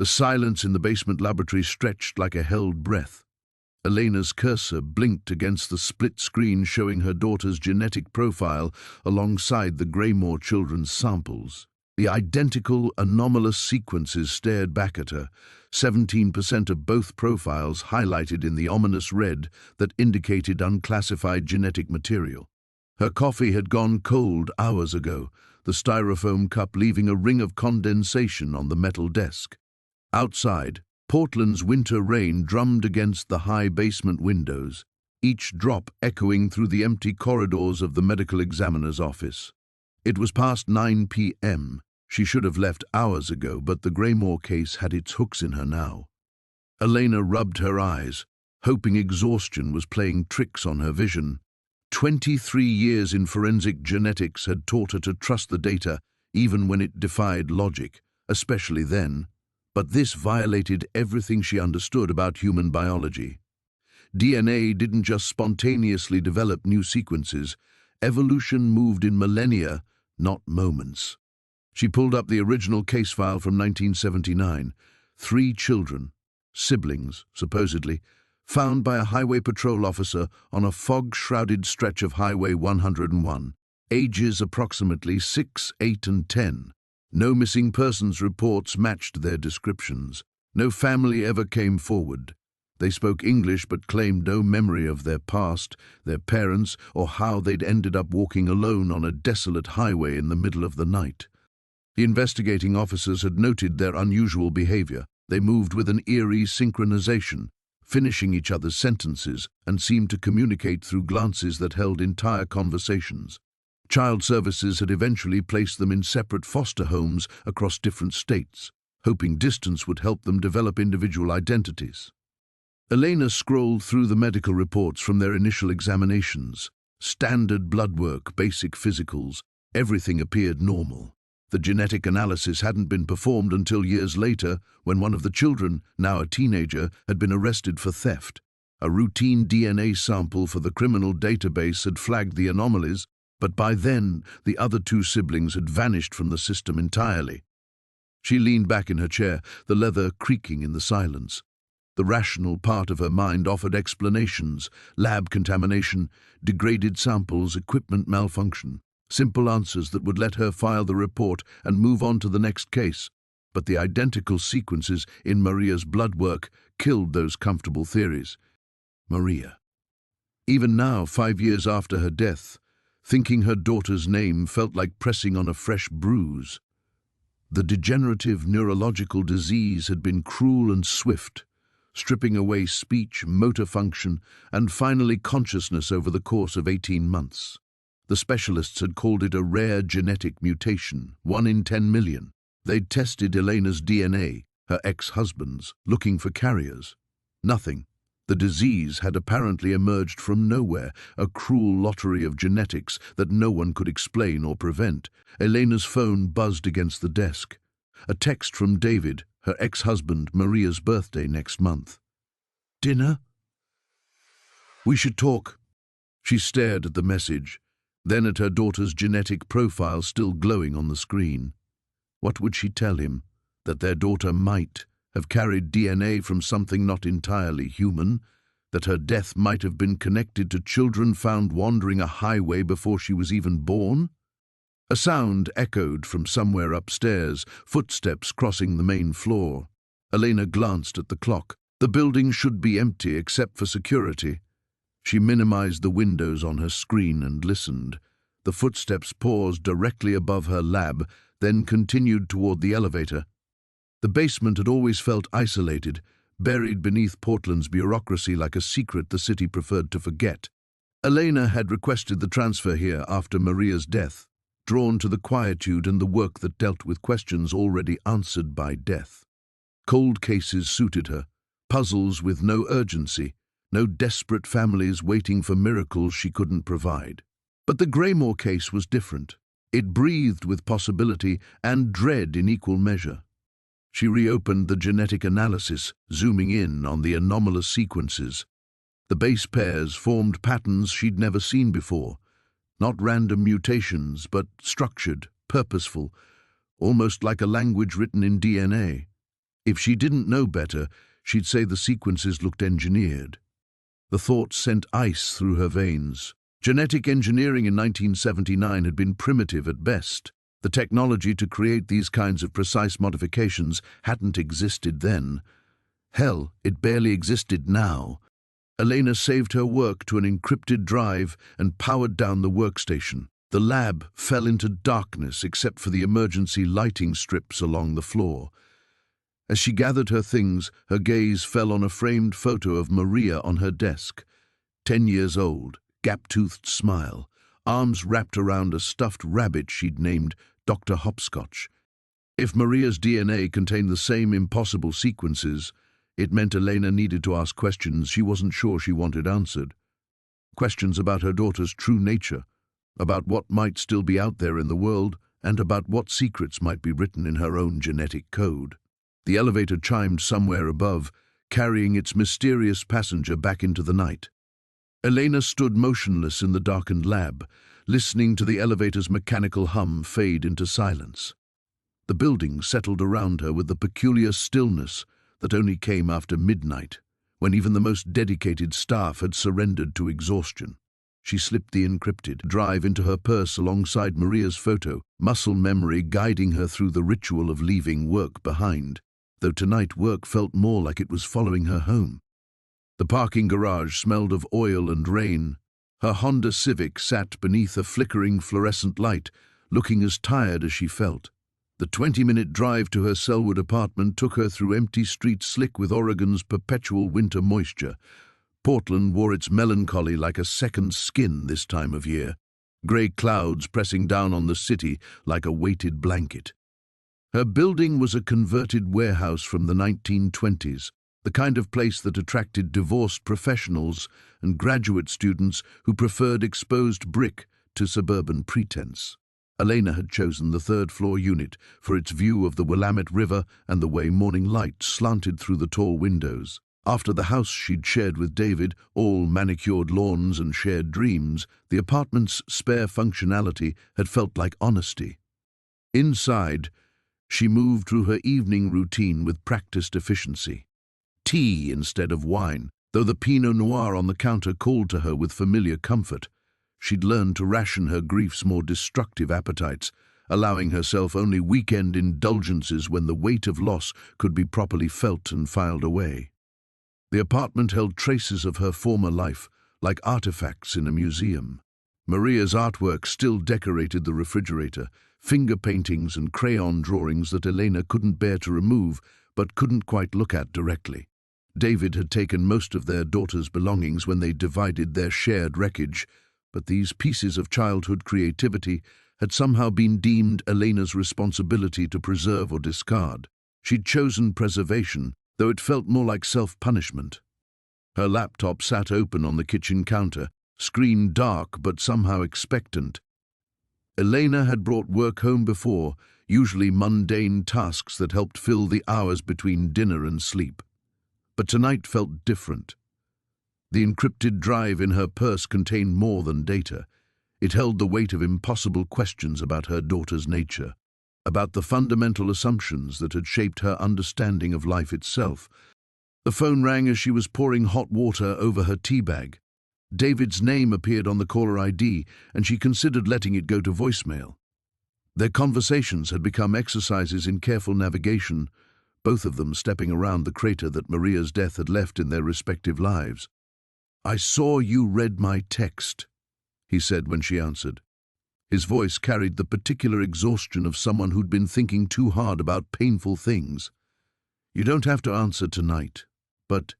The silence in the basement laboratory stretched like a held breath. Elena's cursor blinked against the split screen showing her daughter's genetic profile alongside the Greymoor children's samples. The identical, anomalous sequences stared back at her, 17% of both profiles highlighted in the ominous red that indicated unclassified genetic material. Her coffee had gone cold hours ago, the styrofoam cup leaving a ring of condensation on the metal desk. Outside, Portland's winter rain drummed against the high basement windows, each drop echoing through the empty corridors of the medical examiner's office. It was past 9 p.m. She should have left hours ago, but the Greymoor case had its hooks in her now. Elena rubbed her eyes, hoping exhaustion was playing tricks on her vision. 23 years in forensic genetics had taught her to trust the data, even when it defied logic, especially then. But this violated everything she understood about human biology. DNA didn't just spontaneously develop new sequences. Evolution moved in millennia, not moments. She pulled up the original case file from 1979. 3 children, siblings, supposedly, found by a highway patrol officer on a fog-shrouded stretch of Highway 101, ages approximately 6, 8, and 10. No missing persons reports matched their descriptions. No family ever came forward. They spoke English but claimed no memory of their past, their parents, or how they'd ended up walking alone on a desolate highway in the middle of the night. The investigating officers had noted their unusual behavior. They moved with an eerie synchronization, finishing each other's sentences, and seemed to communicate through glances that held entire conversations. Child Services had eventually placed them in separate foster homes across different states, hoping distance would help them develop individual identities. Elena scrolled through the medical reports from their initial examinations. Standard blood work, basic physicals, everything appeared normal. The genetic analysis hadn't been performed until years later, when one of the children, now a teenager, had been arrested for theft. A routine DNA sample for the criminal database had flagged the anomalies, but by then, the other 2 siblings had vanished from the system entirely. She leaned back in her chair, the leather creaking in the silence. The rational part of her mind offered explanations: lab contamination, degraded samples, equipment malfunction. Simple answers that would let her file the report and move on to the next case. But the identical sequences in Maria's blood work killed those comfortable theories. Maria. Even now, 5 years after her death, thinking her daughter's name felt like pressing on a fresh bruise. The degenerative neurological disease had been cruel and swift, stripping away speech, motor function, and finally consciousness over the course of 18 months. The specialists had called it a rare genetic mutation, 1 in 10 million. They'd tested Elena's DNA, her ex-husband's, looking for carriers. Nothing. The disease had apparently emerged from nowhere, a cruel lottery of genetics that no one could explain or prevent. Elena's phone buzzed against the desk. A text from David, her ex-husband, Maria's birthday next month. "Dinner? We should talk." She stared at the message, then at her daughter's genetic profile still glowing on the screen. What would she tell him? That their daughter might have carried DNA from something not entirely human, that her death might have been connected to children found wandering a highway before she was even born? A sound echoed from somewhere upstairs, footsteps crossing the main floor. Elena glanced at the clock. The building should be empty except for security. She minimized the windows on her screen and listened. The footsteps paused directly above her lab, then continued toward the elevator. The basement had always felt isolated, buried beneath Portland's bureaucracy like a secret the city preferred to forget. Elena had requested the transfer here after Maria's death, drawn to the quietude and the work that dealt with questions already answered by death. Cold cases suited her, puzzles with no urgency, no desperate families waiting for miracles she couldn't provide. But the Greymoor case was different. It breathed with possibility and dread in equal measure. She reopened the genetic analysis, zooming in on the anomalous sequences. The base pairs formed patterns she'd never seen before. Not random mutations, but structured, purposeful, almost like a language written in DNA. If she didn't know better, she'd say the sequences looked engineered. The thought sent ice through her veins. Genetic engineering in 1979 had been primitive at best. The technology to create these kinds of precise modifications hadn't existed then. Hell, it barely existed now. Elena saved her work to an encrypted drive and powered down the workstation. The lab fell into darkness except for the emergency lighting strips along the floor. As she gathered her things, her gaze fell on a framed photo of Maria on her desk. 10 years old, gap-toothed smile, arms wrapped around a stuffed rabbit she'd named Dr. Hopscotch. If Maria's DNA contained the same impossible sequences, it meant Elena needed to ask questions she wasn't sure she wanted answered. Questions about her daughter's true nature, about what might still be out there in the world, and about what secrets might be written in her own genetic code. The elevator chimed somewhere above, carrying its mysterious passenger back into the night. Elena stood motionless in the darkened lab, listening to the elevator's mechanical hum fade into silence. The building settled around her with the peculiar stillness that only came after midnight, when even the most dedicated staff had surrendered to exhaustion. She slipped the encrypted drive into her purse alongside Maria's photo, muscle memory guiding her through the ritual of leaving work behind, though tonight work felt more like it was following her home. The parking garage smelled of oil and rain. Her Honda Civic sat beneath a flickering fluorescent light, looking as tired as she felt. The 20-minute drive to her Selwood apartment took her through empty streets slick with Oregon's perpetual winter moisture. Portland wore its melancholy like a second skin this time of year, grey clouds pressing down on the city like a weighted blanket. Her building was a converted warehouse from the 1920s, the kind of place that attracted divorced professionals and graduate students who preferred exposed brick to suburban pretense. Elena had chosen the third-floor unit for its view of the Willamette River and the way morning light slanted through the tall windows. After the house she'd shared with David, all manicured lawns and shared dreams, the apartment's spare functionality had felt like honesty. Inside, she moved through her evening routine with practiced efficiency. Tea instead of wine, though the Pinot Noir on the counter called to her with familiar comfort. She'd learned to ration her grief's more destructive appetites, allowing herself only weekend indulgences when the weight of loss could be properly felt and filed away. The apartment held traces of her former life, like artifacts in a museum. Maria's artwork still decorated the refrigerator, finger paintings and crayon drawings that Elena couldn't bear to remove, but couldn't quite look at directly. David had taken most of their daughter's belongings when they divided their shared wreckage, but these pieces of childhood creativity had somehow been deemed Elena's responsibility to preserve or discard. She'd chosen preservation, though it felt more like self-punishment. Her laptop sat open on the kitchen counter, screen dark but somehow expectant. Elena had brought work home before, usually mundane tasks that helped fill the hours between dinner and sleep. But tonight felt different. The encrypted drive in her purse contained more than data. It held the weight of impossible questions about her daughter's nature, about the fundamental assumptions that had shaped her understanding of life itself. The phone rang as she was pouring hot water over her tea bag. David's name appeared on the caller ID, and she considered letting it go to voicemail. Their conversations had become exercises in careful navigation, both of them stepping around the crater that Maria's death had left in their respective lives. "I saw you read my text," he said when she answered. His voice carried the particular exhaustion of someone who'd been thinking too hard about painful things. "You don't have to answer tonight, but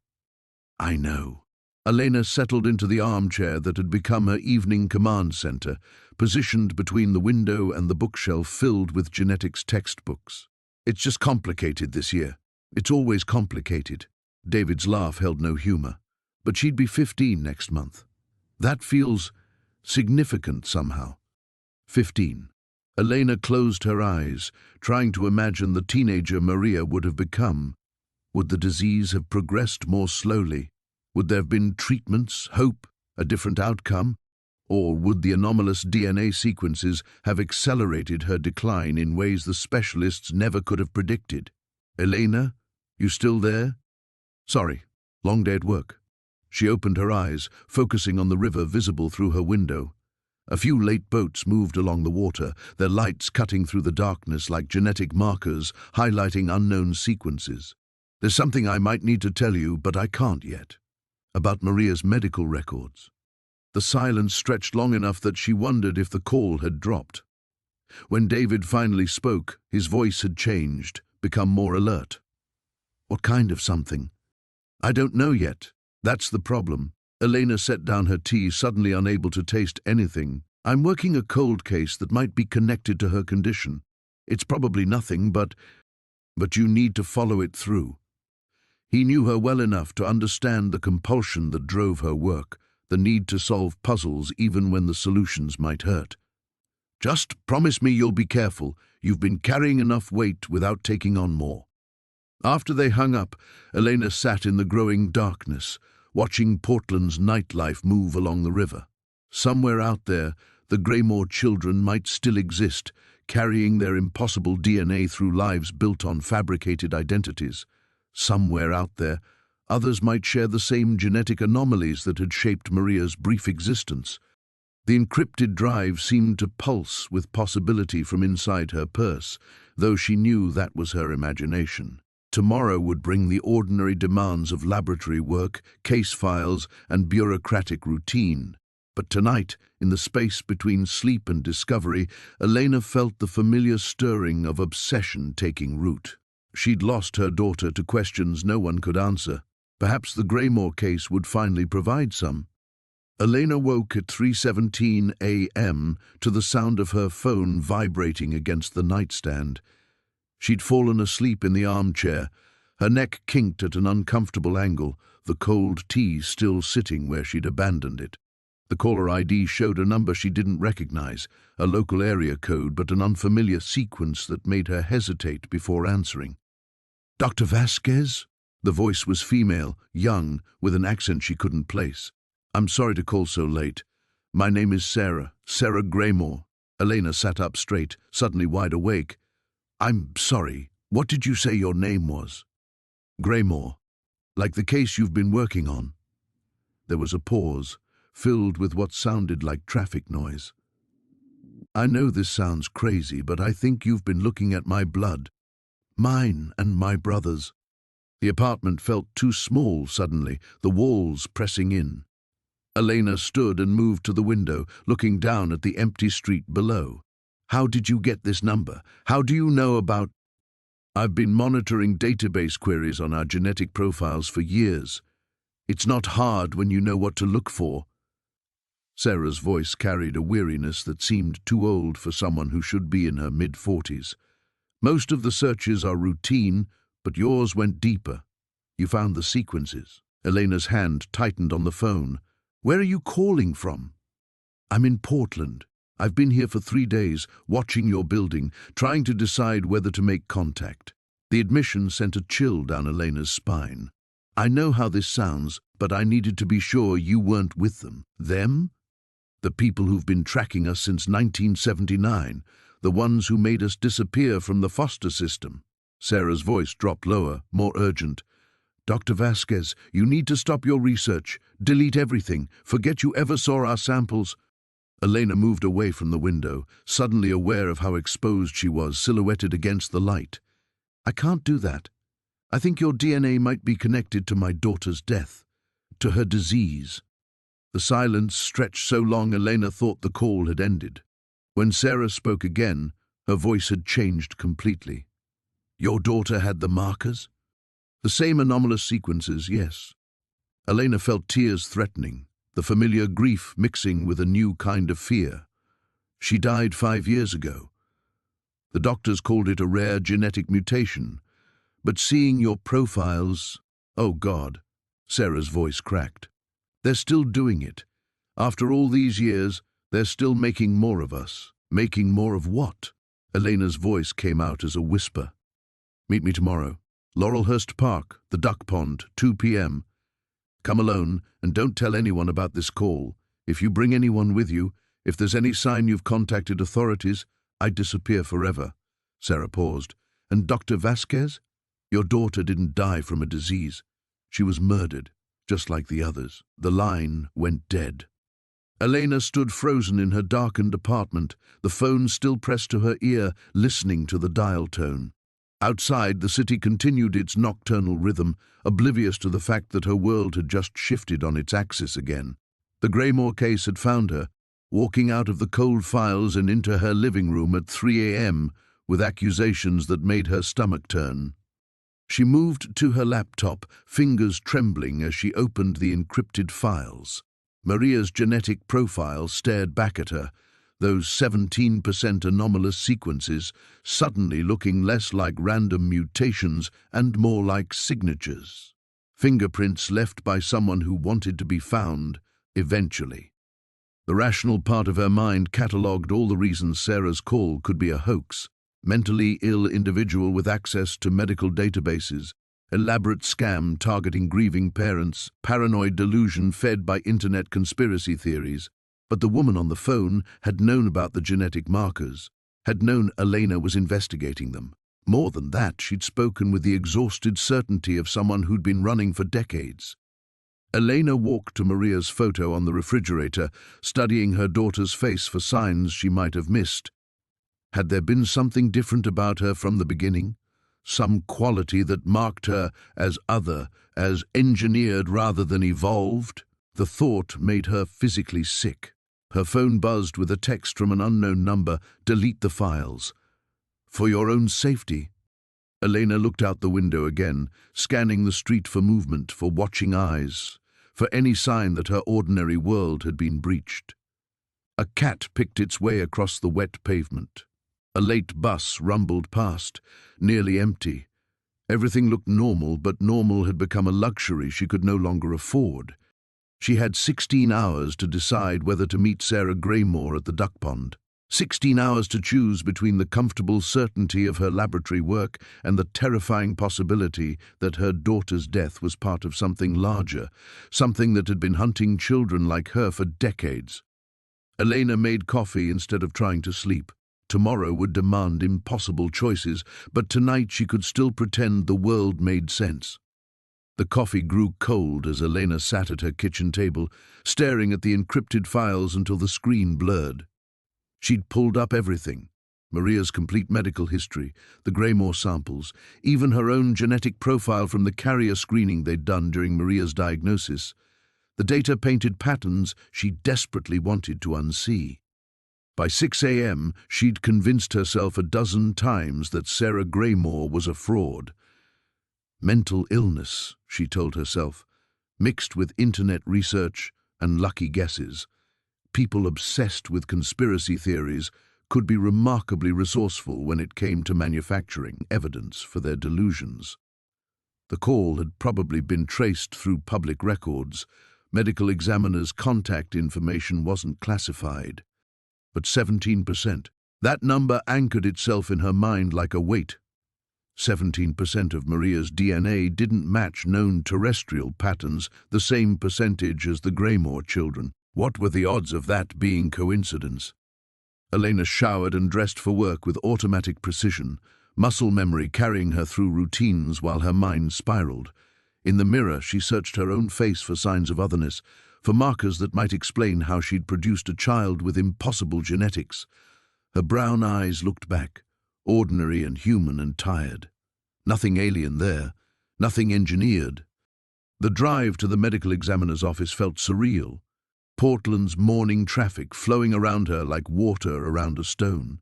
I know." Elena settled into the armchair that had become her evening command center, positioned between the window and the bookshelf filled with genetics textbooks. "It's just complicated this year. It's always complicated." David's laugh held no humor. "But she'd be 15 next month. That feels significant somehow." 15. Elena closed her eyes, trying to imagine the teenager Maria would have become. Would the disease have progressed more slowly? Would there have been treatments, hope, a different outcome? Or would the anomalous DNA sequences have accelerated her decline in ways the specialists never could have predicted? Elena, You still there? Sorry. Long day at work. She opened her eyes, focusing on the river visible through her window. A few late boats moved along the water, their lights cutting through the darkness like genetic markers, highlighting unknown sequences. There's something I might need to tell you, but I can't yet. About Maria's medical records. The silence stretched long enough that she wondered if the call had dropped. When David finally spoke, his voice had changed, become more alert. What kind of something? I don't know yet. That's the problem. Elena set down her tea, suddenly unable to taste anything. I'm working a cold case that might be connected to her condition. It's probably nothing, but you need to follow it through. He knew her well enough to understand the compulsion that drove her work, the need to solve puzzles even when the solutions might hurt. Just promise me you'll be careful. You've been carrying enough weight without taking on more. After they hung up, Elena sat in the growing darkness, watching Portland's nightlife move along the river. Somewhere out there, the Greymoor children might still exist, carrying their impossible DNA through lives built on fabricated identities. Somewhere out there, others might share the same genetic anomalies that had shaped Maria's brief existence. The encrypted drive seemed to pulse with possibility from inside her purse, though she knew that was her imagination. Tomorrow would bring the ordinary demands of laboratory work, case files, and bureaucratic routine. But tonight, in the space between sleep and discovery, Elena felt the familiar stirring of obsession taking root. She'd lost her daughter to questions no one could answer. Perhaps the Greymoor case would finally provide some. Elena woke at 3:17 a.m. to the sound of her phone vibrating against the nightstand. She'd fallen asleep in the armchair, her neck kinked at an uncomfortable angle, the cold tea still sitting where she'd abandoned it. The caller ID showed a number she didn't recognize, a local area code, but an unfamiliar sequence that made her hesitate before answering. Dr. Vasquez? The voice was female, young, with an accent she couldn't place. I'm sorry to call so late. My name is Sarah Greymoor. Elena sat up straight, suddenly wide awake. I'm sorry, what did you say your name was? Greymoor, like the case you've been working on. There was a pause, filled with what sounded like traffic noise. I know this sounds crazy, but I think you've been looking at my blood. Mine and my brother's. The apartment felt too small suddenly, the walls pressing in. Elena stood and moved to the window, looking down at the empty street below. How did you get this number? How do you know about... I've been monitoring database queries on our genetic profiles for years. It's not hard when you know what to look for. Sarah's voice carried a weariness that seemed too old for someone who should be in her mid-40s. Most of the searches are routine, but yours went deeper. You found the sequences. Elena's hand tightened on the phone. Where are you calling from? I'm in Portland. I've been here for 3 days, watching your building, trying to decide whether to make contact. The admission sent a chill down Elena's spine. I know how this sounds, but I needed to be sure you weren't with them. Them? The people who've been tracking us since 1979, the ones who made us disappear from the foster system. Sarah's voice dropped lower, more urgent. Dr. Vasquez, you need to stop your research. Delete everything. Forget you ever saw our samples. Elena moved away from the window, suddenly aware of how exposed she was, silhouetted against the light. I can't do that. I think your DNA might be connected to my daughter's death, to her disease. The silence stretched so long Elena thought the call had ended. When Sarah spoke again, her voice had changed completely. Your daughter had the markers? The same anomalous sequences, yes. Elena felt tears threatening, the familiar grief mixing with a new kind of fear. She died 5 years ago. The doctors called it a rare genetic mutation, but seeing your profiles... Oh God, Sarah's voice cracked. They're still doing it. After all these years, they're still making more of us. Making more of what? Elena's voice came out as a whisper. Meet me tomorrow. Laurelhurst Park, the Duck Pond, 2 p.m. Come alone and don't tell anyone about this call. If you bring anyone with you, if there's any sign you've contacted authorities, I'd disappear forever. Sarah paused. And Dr. Vasquez? Your daughter didn't die from a disease. She was murdered, just like the others." The line went dead. Elena stood frozen in her darkened apartment, the phone still pressed to her ear, listening to the dial tone. Outside, the city continued its nocturnal rhythm, oblivious to the fact that her world had just shifted on its axis again. The Greymoor case had found her, walking out of the cold files and into her living room at 3 a.m. with accusations that made her stomach turn. She moved to her laptop, fingers trembling as she opened the encrypted files. Maria's genetic profile stared back at her, those 17% anomalous sequences suddenly looking less like random mutations and more like signatures. Fingerprints left by someone who wanted to be found, eventually. The rational part of her mind catalogued all the reasons Sarah's call could be a hoax. Mentally ill individual with access to medical databases, elaborate scam targeting grieving parents, paranoid delusion fed by internet conspiracy theories. But the woman on the phone had known about the genetic markers, had known Elena was investigating them. More than that, she'd spoken with the exhausted certainty of someone who'd been running for decades. Elena walked to Maria's photo on the refrigerator, studying her daughter's face for signs she might have missed. Had there been something different about her from the beginning? Some quality that marked her as other, as engineered rather than evolved? The thought made her physically sick. Her phone buzzed with a text from an unknown number. "Delete the files. For your own safety." Elena looked out the window again, scanning the street for movement, for watching eyes, for any sign that her ordinary world had been breached. A cat picked its way across the wet pavement. A late bus rumbled past, nearly empty. Everything looked normal, but normal had become a luxury she could no longer afford. She had 16 hours to decide whether to meet Sarah Greymoor at the duck pond. 16 hours to choose between the comfortable certainty of her laboratory work and the terrifying possibility that her daughter's death was part of something larger, something that had been hunting children like her for decades. Elena made coffee instead of trying to sleep. Tomorrow would demand impossible choices, but tonight she could still pretend the world made sense. The coffee grew cold as Elena sat at her kitchen table, staring at the encrypted files until the screen blurred. She'd pulled up everything: Maria's complete medical history, the Greymoor samples, even her own genetic profile from the carrier screening they'd done during Maria's diagnosis. The data painted patterns she desperately wanted to unsee. By 6 a.m., she'd convinced herself a dozen times that Sarah Greymoor was a fraud. Mental illness, she told herself, mixed with internet research and lucky guesses. People obsessed with conspiracy theories could be remarkably resourceful when it came to manufacturing evidence for their delusions. The call had probably been traced through public records. Medical examiners' contact information wasn't classified. But 17%. That number anchored itself in her mind like a weight. 17% of Maria's DNA didn't match known terrestrial patterns, the same percentage as the Greymoor children. What were the odds of that being coincidence? Elena showered and dressed for work with automatic precision, muscle memory carrying her through routines while her mind spiraled. In the mirror, she searched her own face for signs of otherness, for markers that might explain how she'd produced a child with impossible genetics. Her brown eyes looked back, ordinary and human and tired. Nothing alien there, nothing engineered. The drive to the medical examiner's office felt surreal. Portland's morning traffic flowing around her like water around a stone.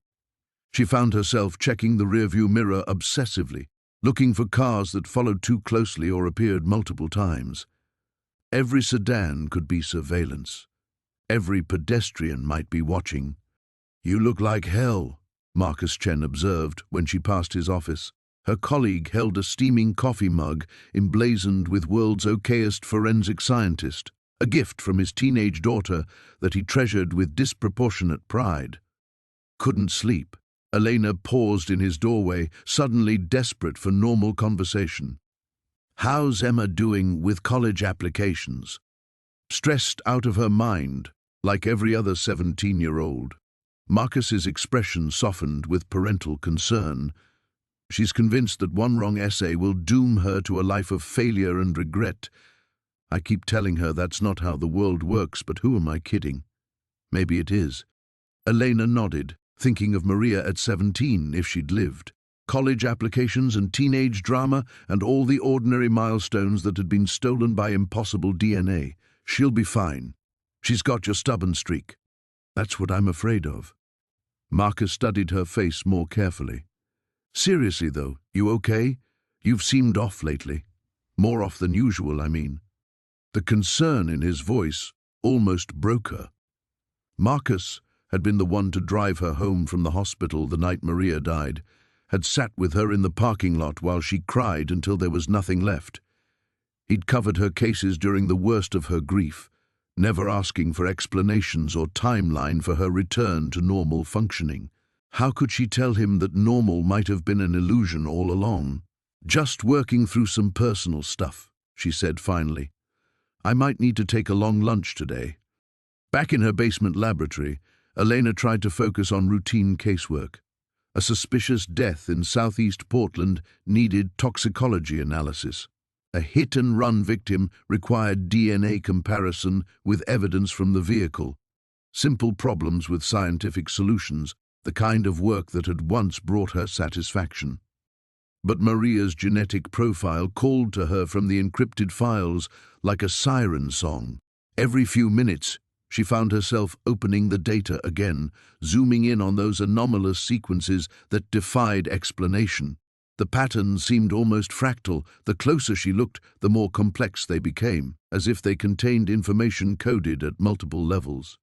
She found herself checking the rearview mirror obsessively, looking for cars that followed too closely or appeared multiple times. Every sedan could be surveillance. Every pedestrian might be watching. "You look like hell," Marcus Chen observed when she passed his office. Her colleague held a steaming coffee mug emblazoned with world's okayest forensic scientist, a gift from his teenage daughter that he treasured with disproportionate pride. Couldn't sleep. Elena paused in his doorway, suddenly desperate for normal conversation. "How's Emma doing with college applications?" Stressed out of her mind, like every other 17-year-old. Marcus's expression softened with parental concern. She's convinced that one wrong essay will doom her to a life of failure and regret. I keep telling her that's not how the world works, but who am I kidding? Maybe it is. Elena nodded, thinking of Maria at 17 if she'd lived. College applications and teenage drama and all the ordinary milestones that had been stolen by impossible DNA. She'll be fine. She's got your stubborn streak. That's what I'm afraid of. Marcus studied her face more carefully. Seriously though, you okay? You've seemed off lately. More off than usual, I mean. The concern in his voice almost broke her. Marcus had been the one to drive her home from the hospital the night Maria died, had sat with her in the parking lot while she cried until there was nothing left. He'd covered her cases during the worst of her grief, never asking for explanations or timeline for her return to normal functioning. How could she tell him that normal might have been an illusion all along? Just working through some personal stuff, she said finally. I might need to take a long lunch today. Back in her basement laboratory, Elena tried to focus on routine casework. A suspicious death in southeast Portland needed toxicology analysis. A hit-and-run victim required DNA comparison with evidence from the vehicle. Simple problems with scientific solutions, the kind of work that had once brought her satisfaction. But Maria's genetic profile called to her from the encrypted files like a siren song. Every few minutes, she found herself opening the data again, zooming in on those anomalous sequences that defied explanation. The patterns seemed almost fractal. The closer she looked, the more complex they became, as if they contained information coded at multiple levels.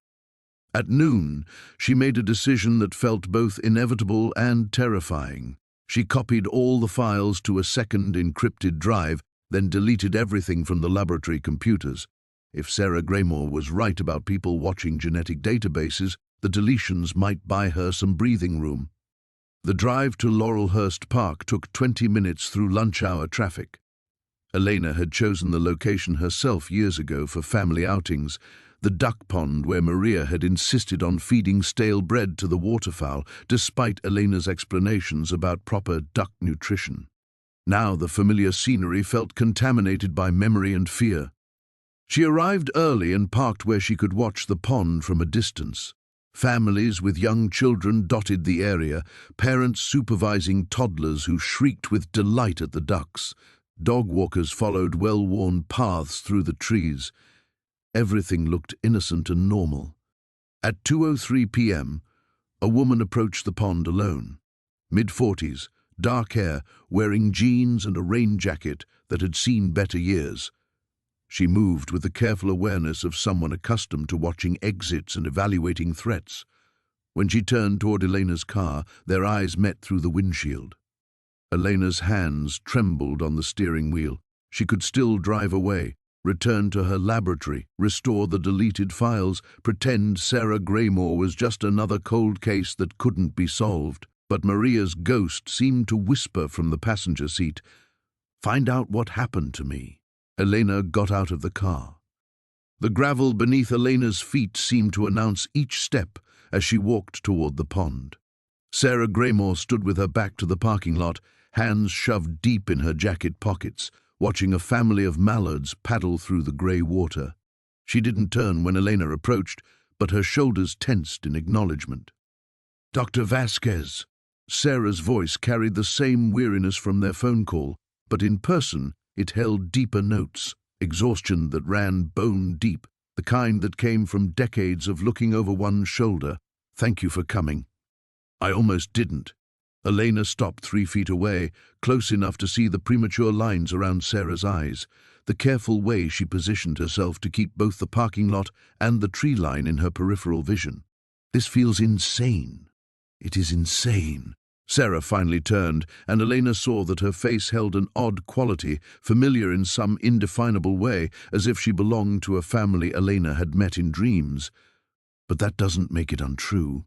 At noon, she made a decision that felt both inevitable and terrifying. She copied all the files to a second encrypted drive, then deleted everything from the laboratory computers. If Sarah Greymoor was right about people watching genetic databases, the deletions might buy her some breathing room. The drive to Laurelhurst Park took 20 minutes through lunch-hour traffic. Elena had chosen the location herself years ago for family outings, the duck pond where Maria had insisted on feeding stale bread to the waterfowl, despite Elena's explanations about proper duck nutrition. Now the familiar scenery felt contaminated by memory and fear. She arrived early and parked where she could watch the pond from a distance. Families with young children dotted the area, parents supervising toddlers who shrieked with delight at the ducks. Dog walkers followed well-worn paths through the trees. Everything looked innocent and normal. At 2:03 p.m., a woman approached the pond alone. Mid-40s, dark hair, wearing jeans and a rain jacket that had seen better years. She moved with the careful awareness of someone accustomed to watching exits and evaluating threats. When she turned toward Elena's car, their eyes met through the windshield. Elena's hands trembled on the steering wheel. She could still drive away, return to her laboratory, restore the deleted files, pretend Sarah Greymoor was just another cold case that couldn't be solved. But Maria's ghost seemed to whisper from the passenger seat, "Find out what happened to me." Elena got out of the car. The gravel beneath Elena's feet seemed to announce each step as she walked toward the pond. Sarah Greymoor stood with her back to the parking lot, hands shoved deep in her jacket pockets, watching a family of mallards paddle through the grey water. She didn't turn when Elena approached, but her shoulders tensed in acknowledgement. "Dr. Vasquez." Sarah's voice carried the same weariness from their phone call, but in person it held deeper notes, exhaustion that ran bone deep, the kind that came from decades of looking over one's shoulder. "Thank you for coming." "I almost didn't." Elena stopped 3 feet away, close enough to see the premature lines around Sarah's eyes, the careful way she positioned herself to keep both the parking lot and the tree line in her peripheral vision. "This feels insane." "It is insane." Sarah finally turned, and Elena saw that her face held an odd quality, familiar in some indefinable way, as if she belonged to a family Elena had met in dreams. But that doesn't make it untrue.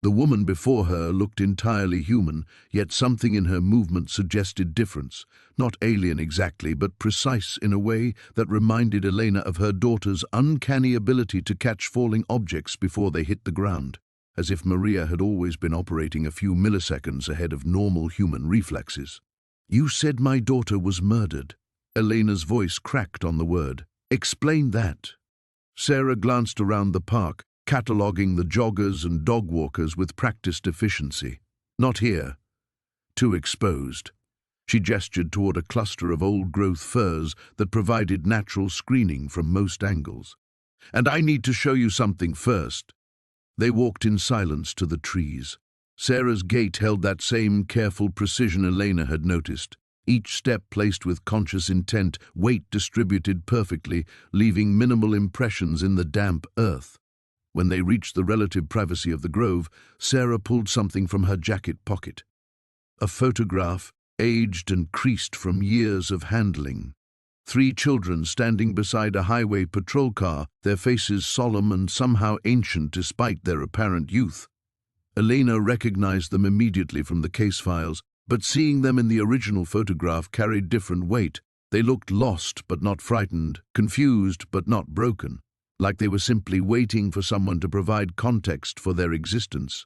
The woman before her looked entirely human, yet something in her movement suggested difference, not alien exactly, but precise in a way that reminded Elena of her daughter's uncanny ability to catch falling objects before they hit the ground. as if Maria had always been operating a few milliseconds ahead of normal human reflexes. "You said my daughter was murdered." Elena's voice cracked on the word. "Explain that." Sarah glanced around the park, cataloguing the joggers and dog walkers with practiced efficiency. "Not here. Too exposed." She gestured toward a cluster of old-growth firs that provided natural screening from most angles. "And I need to show you something first." They walked in silence to the trees. Sarah's gait held that same careful precision Elena had noticed, each step placed with conscious intent, weight distributed perfectly, leaving minimal impressions in the damp earth. When they reached the relative privacy of the grove, Sarah pulled something from her jacket pocket. A photograph, aged and creased from years of handling. 3 children standing beside a highway patrol car, their faces solemn and somehow ancient despite their apparent youth. Elena recognized them immediately from the case files, but seeing them in the original photograph carried different weight. They looked lost but not frightened, confused but not broken, like they were simply waiting for someone to provide context for their existence.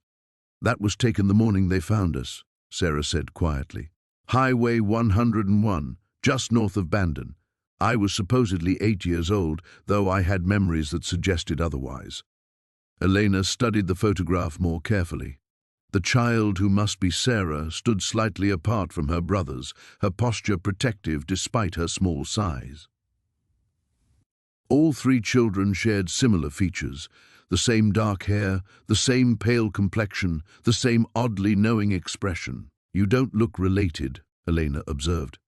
"That was taken the morning they found us," Sarah said quietly. "Highway 101, just north of Bandon. I was supposedly 8 years old, though I had memories that suggested otherwise." Elena studied the photograph more carefully. The child, who must be Sarah, stood slightly apart from her brothers, her posture protective despite her small size. All 3 children shared similar features: the same dark hair, the same pale complexion, the same oddly knowing expression. "You don't look related," Elena observed.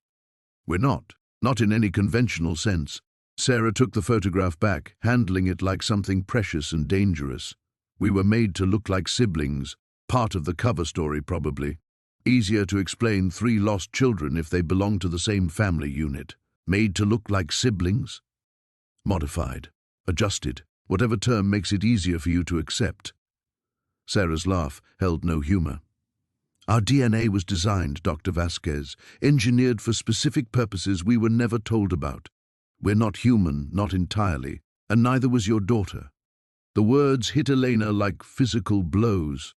"We're not in any conventional sense." Sarah took the photograph back, handling it like something precious and dangerous. "We were made to look like siblings, part of the cover story probably. Easier to explain 3 lost children if they belong to the same family unit. Made to look like siblings? Modified, adjusted, whatever term makes it easier for you to accept." Sarah's laugh held no humor. "Our DNA was designed, Dr. Vasquez, engineered for specific purposes we were never told about. We're not human, not entirely, and neither was your daughter." The words hit Elena like physical blows.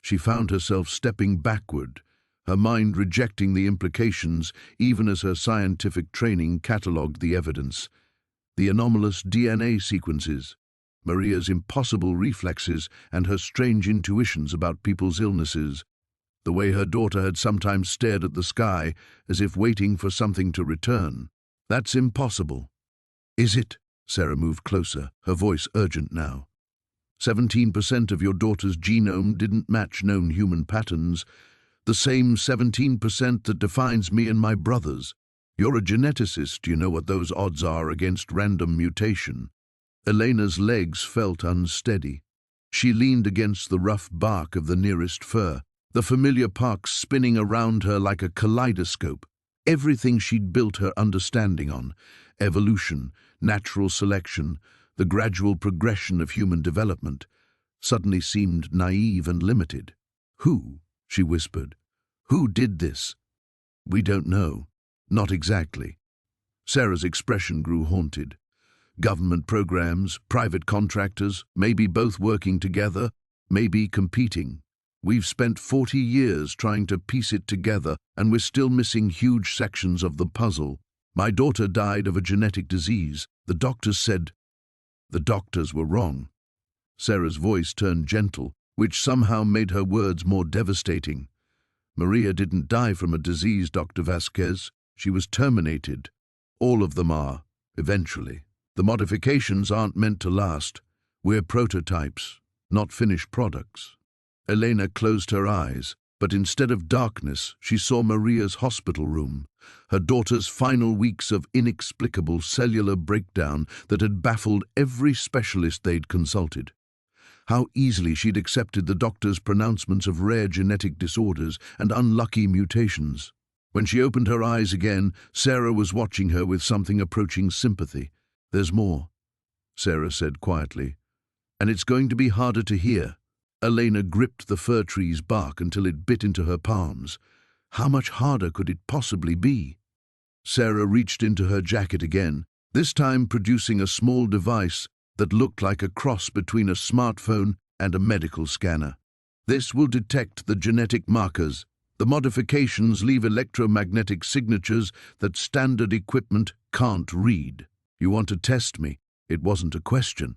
She found herself stepping backward, her mind rejecting the implications even as her scientific training catalogued the evidence. The anomalous DNA sequences, Maria's impossible reflexes, and her strange intuitions about people's illnesses. The way her daughter had sometimes stared at the sky as if waiting for something to return. "That's impossible." "Is it?" Sarah moved closer, her voice urgent now. 17% of your daughter's genome didn't match known human patterns, the same 17% that defines me and my brothers. You're a geneticist, you know what those odds are against random mutation. Elena's legs felt unsteady. She leaned against the rough bark of the nearest fir, the familiar park spinning around her like a kaleidoscope. Everything she'd built her understanding on, evolution, natural selection, the gradual progression of human development, suddenly seemed naive and limited. "Who?" she whispered. "Who did this?" "We don't know. Not exactly." Sarah's expression grew haunted. "Government programs, private contractors, maybe both working together, maybe competing. We've spent 40 years trying to piece it together, and we're still missing huge sections of the puzzle. My daughter died of a genetic disease. The doctors said..." "The doctors were wrong." Sarah's voice turned gentle, which somehow made her words more devastating. "Maria didn't die from a disease, Dr. Vasquez. She was terminated. All of them are, eventually. The modifications aren't meant to last. We're prototypes, not finished products." Elena closed her eyes, but instead of darkness, she saw Maria's hospital room, her daughter's final weeks of inexplicable cellular breakdown that had baffled every specialist they'd consulted. How easily she'd accepted the doctor's pronouncements of rare genetic disorders and unlucky mutations. When she opened her eyes again, Sarah was watching her with something approaching sympathy. "There's more," Sarah said quietly, "and it's going to be harder to hear." Elena gripped the fir tree's bark until it bit into her palms. How much harder could it possibly be? Sarah reached into her jacket again, this time producing a small device that looked like a cross between a smartphone and a medical scanner. This will detect the genetic markers. The modifications leave electromagnetic signatures that standard equipment can't read. You want to test me? It wasn't a question.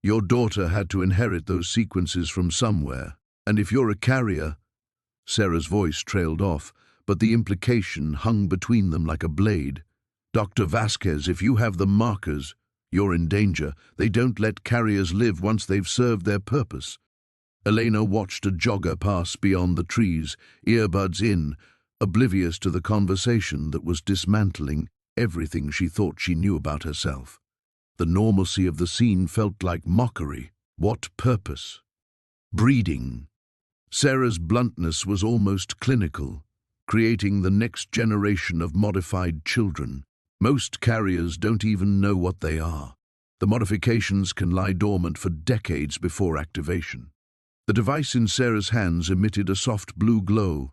Your daughter had to inherit those sequences from somewhere, and if you're a carrier— Sarah's voice trailed off, but the implication hung between them like a blade. Dr. Vasquez, if you have the markers, you're in danger. They don't let carriers live once they've served their purpose. Elena watched a jogger pass beyond the trees, earbuds in, oblivious to the conversation that was dismantling everything she thought she knew about herself. The normalcy of the scene felt like mockery. What purpose? Breeding. Sarah's bluntness was almost clinical, creating the next generation of modified children. Most carriers don't even know what they are. The modifications can lie dormant for decades before activation. The device in Sarah's hands emitted a soft blue glow.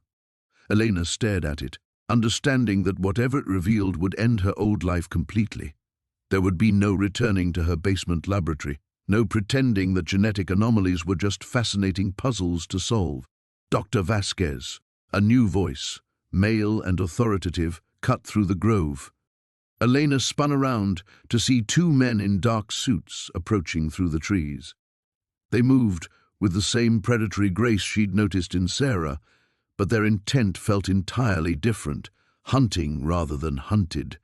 Elena stared at it, understanding that whatever it revealed would end her old life completely. There would be no returning to her basement laboratory, no pretending that genetic anomalies were just fascinating puzzles to solve. Dr. Vasquez, a new voice, male and authoritative, cut through the grove. Elena spun around to see two men in dark suits approaching through the trees. They moved with the same predatory grace she'd noticed in Sarah, but their intent felt entirely different, hunting rather than hunted.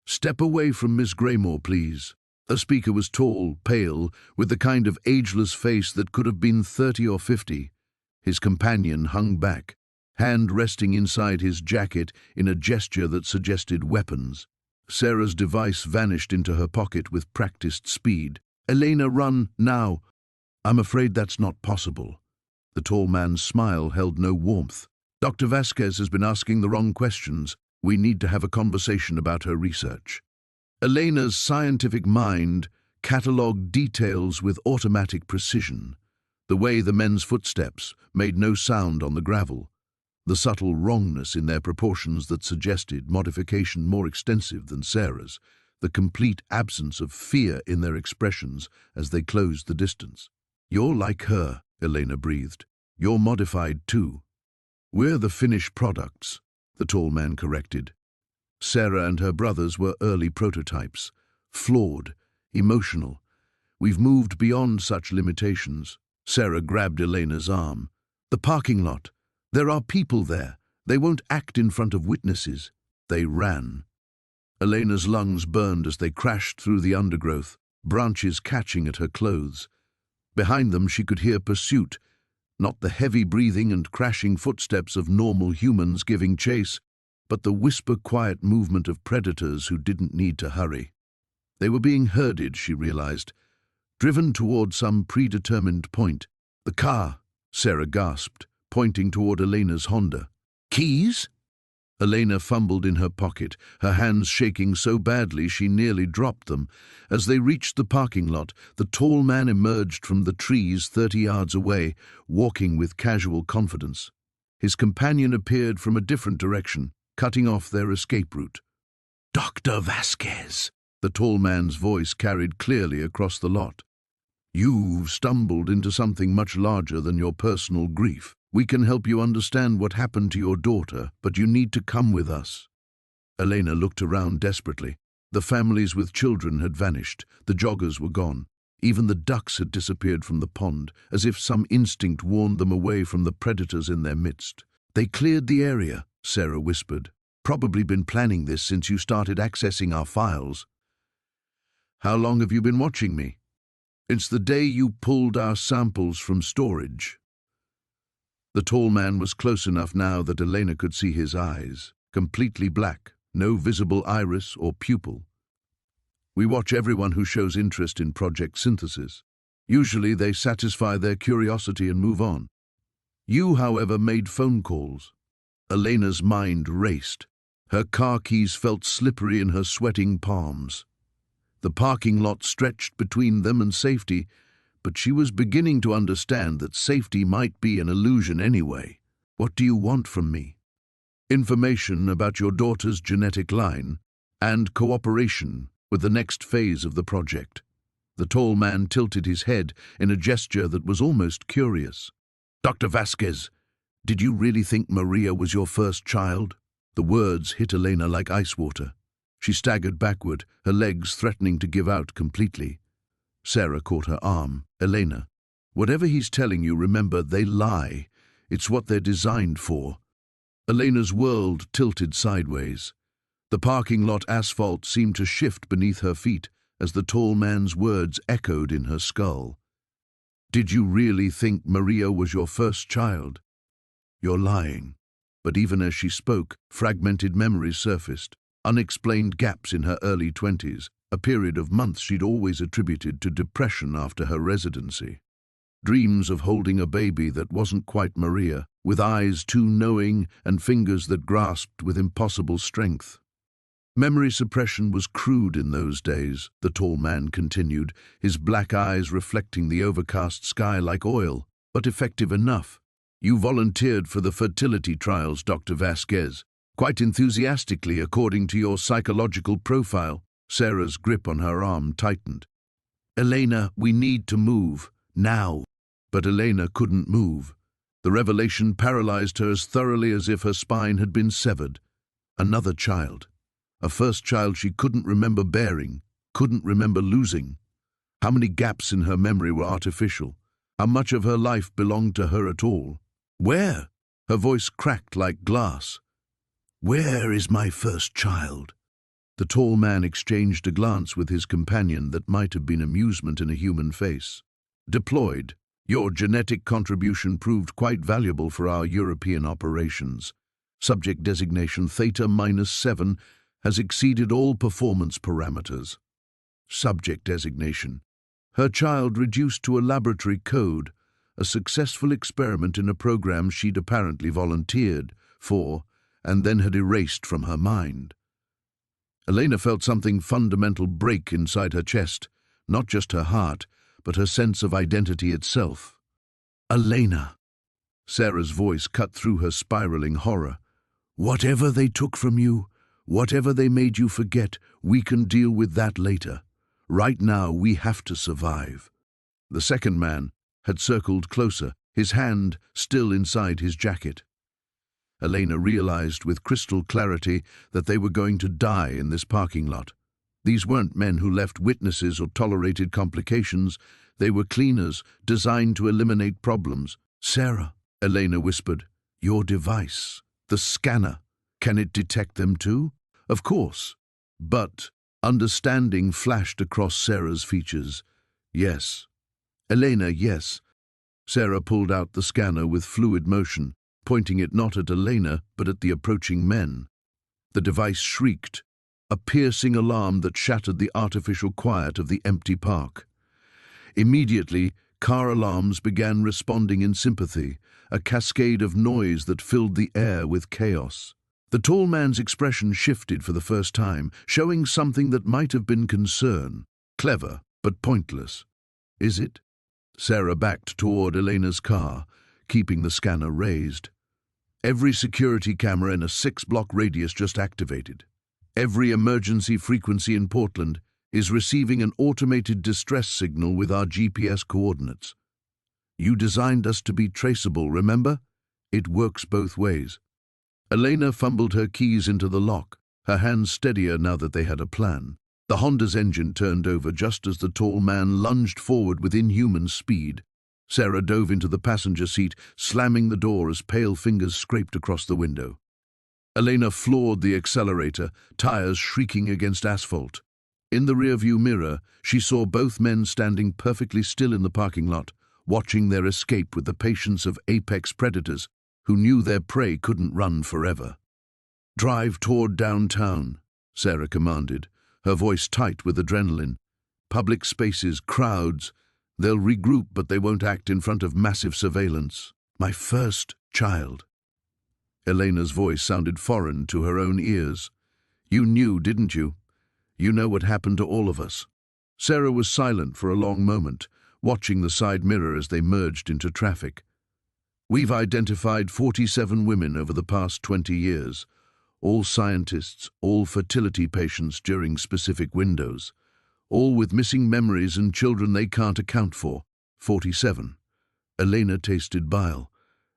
"Step away from Miss Greymoor, please." The speaker was tall, pale, with the kind of ageless face that could have been 30 or 50. His companion hung back, hand resting inside his jacket in a gesture that suggested weapons. Sarah's device vanished into her pocket with practiced speed. "Elena, run, now." "I'm afraid that's not possible." The tall man's smile held no warmth. "Dr. Vasquez has been asking the wrong questions. We need to have a conversation about her research." Elena's scientific mind catalogued details with automatic precision. The way the men's footsteps made no sound on the gravel, the subtle wrongness in their proportions that suggested modification more extensive than Sarah's, the complete absence of fear in their expressions as they closed the distance. "You're like her," Elena breathed. "You're modified too." "We're the finished products," the tall man corrected. Sarah and her brothers were early prototypes, flawed, emotional. "We've moved beyond such limitations." Sarah grabbed Elena's arm. "The parking lot. There are people there. They won't act in front of witnesses." They ran. Elena's lungs burned as they crashed through the undergrowth, branches catching at her clothes. Behind them she could hear pursuit, not the heavy breathing and crashing footsteps of normal humans giving chase, but the whisper-quiet movement of predators who didn't need to hurry. They were being herded, she realized, driven toward some predetermined point. "The car," Sarah gasped, pointing toward Elena's Honda. "Keys?" Elena fumbled in her pocket, her hands shaking so badly she nearly dropped them. As they reached the parking lot, the tall man emerged from the trees 30 yards away, walking with casual confidence. His companion appeared from a different direction, cutting off their escape route. "Dr. Vasquez," the tall man's voice carried clearly across the lot. "You've stumbled into something much larger than your personal grief. We can help you understand what happened to your daughter, but you need to come with us." Elena looked around desperately. The families with children had vanished. The joggers were gone. Even the ducks had disappeared from the pond, as if some instinct warned them away from the predators in their midst. "They cleared the area," Sarah whispered. "Probably been planning this since you started accessing our files." "How long have you been watching me?" "It's the day you pulled our samples from storage." The tall man was close enough now that Elena could see his eyes, completely black, no visible iris or pupil. "We watch everyone who shows interest in project synthesis. Usually they satisfy their curiosity and move on. You, however, made phone calls." Elena's mind raced. Her car keys felt slippery in her sweating palms. The parking lot stretched between them and safety, but she was beginning to understand that safety might be an illusion anyway. "What do you want from me?" "Information about your daughter's genetic line and cooperation with the next phase of the project." The tall man tilted his head in a gesture that was almost curious. "Dr. Vasquez, did you really think Maria was your first child?" The words hit Elena like ice water. She staggered backward, her legs threatening to give out completely. Sarah caught her arm. "Elena, whatever he's telling you, remember, they lie. It's what they're designed for." Elena's world tilted sideways. The parking lot asphalt seemed to shift beneath her feet as the tall man's words echoed in her skull. "Did you really think Maria was your first child? You're lying." But even as she spoke, fragmented memories surfaced. Unexplained gaps in her early 20s, a period of months she'd always attributed to depression after her residency. Dreams of holding a baby that wasn't quite Maria, with eyes too knowing and fingers that grasped with impossible strength. Memory suppression was crude in those days, the tall man continued, his black eyes reflecting the overcast sky like oil, but effective enough. "You volunteered for the fertility trials, Dr. Vasquez, quite enthusiastically according to your psychological profile." Sarah's grip on her arm tightened. "Elena, we need to move, now." But Elena couldn't move. The revelation paralyzed her as thoroughly as if her spine had been severed. Another child. A first child she couldn't remember bearing, couldn't remember losing. How many gaps in her memory were artificial? How much of her life belonged to her at all? "Where?" Her voice cracked like glass. "Where is my first child?" The tall man exchanged a glance with his companion that might have been amusement in a human face. "Deployed. Your genetic contribution proved quite valuable for our European operations. Subject designation Theta-7 has exceeded all performance parameters." Subject designation. Her child reduced to a laboratory code, a successful experiment in a program she'd apparently volunteered for, and then had erased from her mind. Elena felt something fundamental break inside her chest, not just her heart, but her sense of identity itself. "Elena," Sarah's voice cut through her spiraling horror, "whatever they took from you, whatever they made you forget, we can deal with that later. Right now, we have to survive." The second man had circled closer, his hand still inside his jacket. Elena realized with crystal clarity that they were going to die in this parking lot. These weren't men who left witnesses or tolerated complications. They were cleaners, designed to eliminate problems. "Sarah," Elena whispered, "your device, the scanner, can it detect them too?" "Of course." But understanding flashed across Sarah's features. "Yes." "Elena, yes." Sarah pulled out the scanner with fluid motion, pointing it not at Elena, but at the approaching men. The device shrieked, a piercing alarm that shattered the artificial quiet of the empty park. Immediately, car alarms began responding in sympathy, a cascade of noise that filled the air with chaos. The tall man's expression shifted for the first time, showing something that might have been concern, clever but pointless. "Is it?" Sarah backed toward Elena's car, keeping the scanner raised. "Every security camera in a 6-block radius just activated. Every emergency frequency in Portland is receiving an automated distress signal with our GPS coordinates. You designed us to be traceable, remember? It works both ways." Elena fumbled her keys into the lock, her hands steadier now that they had a plan. The Honda's engine turned over just as the tall man lunged forward with inhuman speed. Sarah dove into the passenger seat, slamming the door as pale fingers scraped across the window. Elena floored the accelerator, tires shrieking against asphalt. In the rearview mirror, she saw both men standing perfectly still in the parking lot, watching their escape with the patience of apex predators who knew their prey couldn't run forever. "Drive toward downtown," Sarah commanded, her voice tight with adrenaline. "Public spaces, crowds. They'll regroup, but they won't act in front of massive surveillance. My first child." Elena's voice sounded foreign to her own ears. "You knew, didn't you? You know what happened to all of us." Sarah was silent for a long moment, watching the side mirror as they merged into traffic. "We've identified 47 women over the past 20 years, all scientists, all fertility patients during specific windows. all with missing memories and children they can't account for. 47. Elena tasted bile.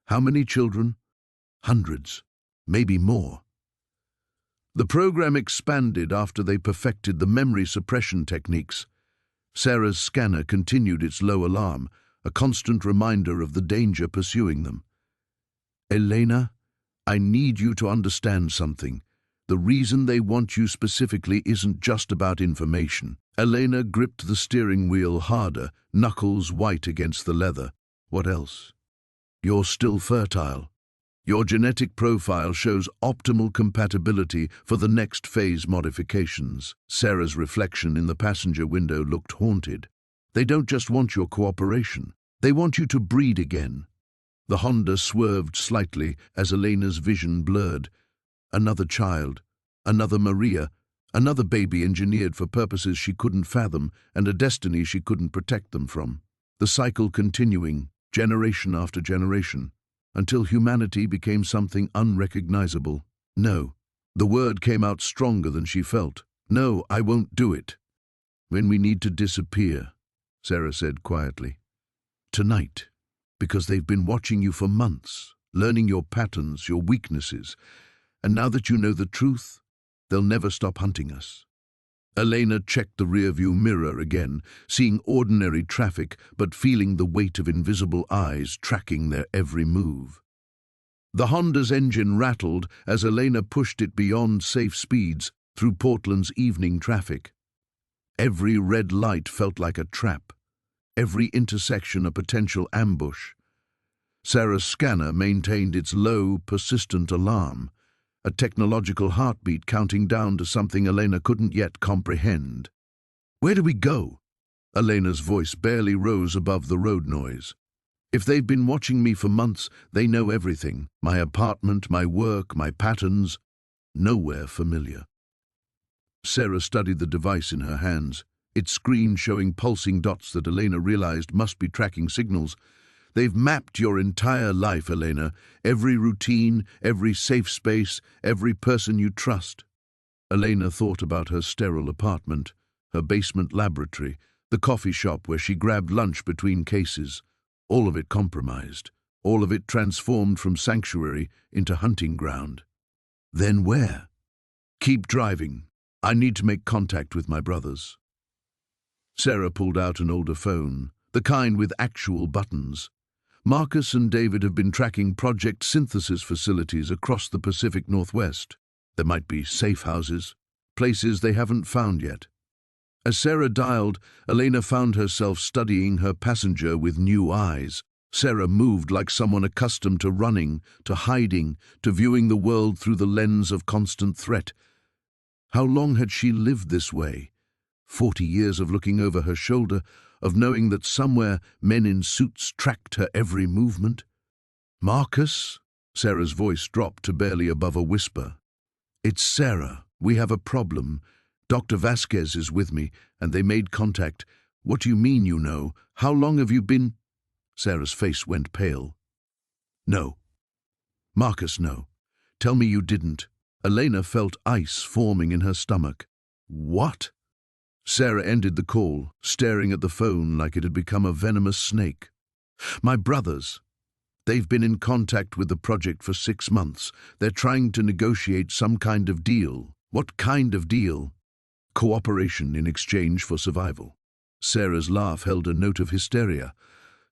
How many children? Hundreds, maybe more. The program expanded after they perfected the memory suppression techniques. Sarah's scanner continued its low alarm, a constant reminder of the danger pursuing them. Elena, I need you to understand something. The reason they want you specifically isn't just about information. Elena gripped the steering wheel harder, knuckles white against the leather. What else? You're still fertile. Your genetic profile shows optimal compatibility for the next phase modifications. Sarah's reflection in the passenger window looked haunted. They don't just want your cooperation. They want you to breed again. The Honda swerved slightly as Elena's vision blurred. Another child, another Maria, another baby engineered for purposes she couldn't fathom and a destiny she couldn't protect them from. The cycle continuing, generation after generation, until humanity became something unrecognizable. No. The word came out stronger than she felt. No, I won't do it. When we need to disappear, Sarah said quietly. Tonight, because they've been watching you for months, learning your patterns, your weaknesses, and now that you know the truth, they'll never stop hunting us. Elena checked the rearview mirror again, seeing ordinary traffic but feeling the weight of invisible eyes tracking their every move. The Honda's engine rattled as Elena pushed it beyond safe speeds through Portland's evening traffic. Every red light felt like a trap, every intersection a potential ambush. Sarah's scanner maintained its low, persistent alarm, a technological heartbeat counting down to something Elena couldn't yet comprehend. Where do we go? Elena's voice barely rose above the road noise. If they've been watching me for months, they know everything. My apartment, my work, my patterns. Nowhere familiar. Sarah studied the device in her hands, its screen showing pulsing dots that Elena realized must be tracking signals. They've mapped your entire life, Elena, every routine, every safe space, every person you trust. Elena thought about her sterile apartment, her basement laboratory, the coffee shop where she grabbed lunch between cases. All of it compromised, all of it transformed from sanctuary into hunting ground. Then where? Keep driving. I need to make contact with my brothers. Sarah pulled out an older phone, the kind with actual buttons. Marcus and David have been tracking project synthesis facilities across the Pacific Northwest. There might be safe houses, places they haven't found yet. As Sarah dialed, Elena found herself studying her passenger with new eyes. Sarah moved like someone accustomed to running, to hiding, to viewing the world through the lens of constant threat. How long had she lived this way? 40 years of looking over her shoulder, of knowing that somewhere men in suits tracked her every movement? Marcus? Sarah's voice dropped to barely above a whisper. It's Sarah. We have a problem. Dr. Vasquez is with me, and they made contact. What do you mean you know? How long have you been? Sarah's face went pale. No. Marcus, no. Tell me you didn't. Elena felt ice forming in her stomach. What? Sarah ended the call, staring at the phone like it had become a venomous snake. My brothers. They've been in contact with the project for 6 months. They're trying to negotiate some kind of deal. What kind of deal? Cooperation in exchange for survival. Sarah's laugh held a note of hysteria.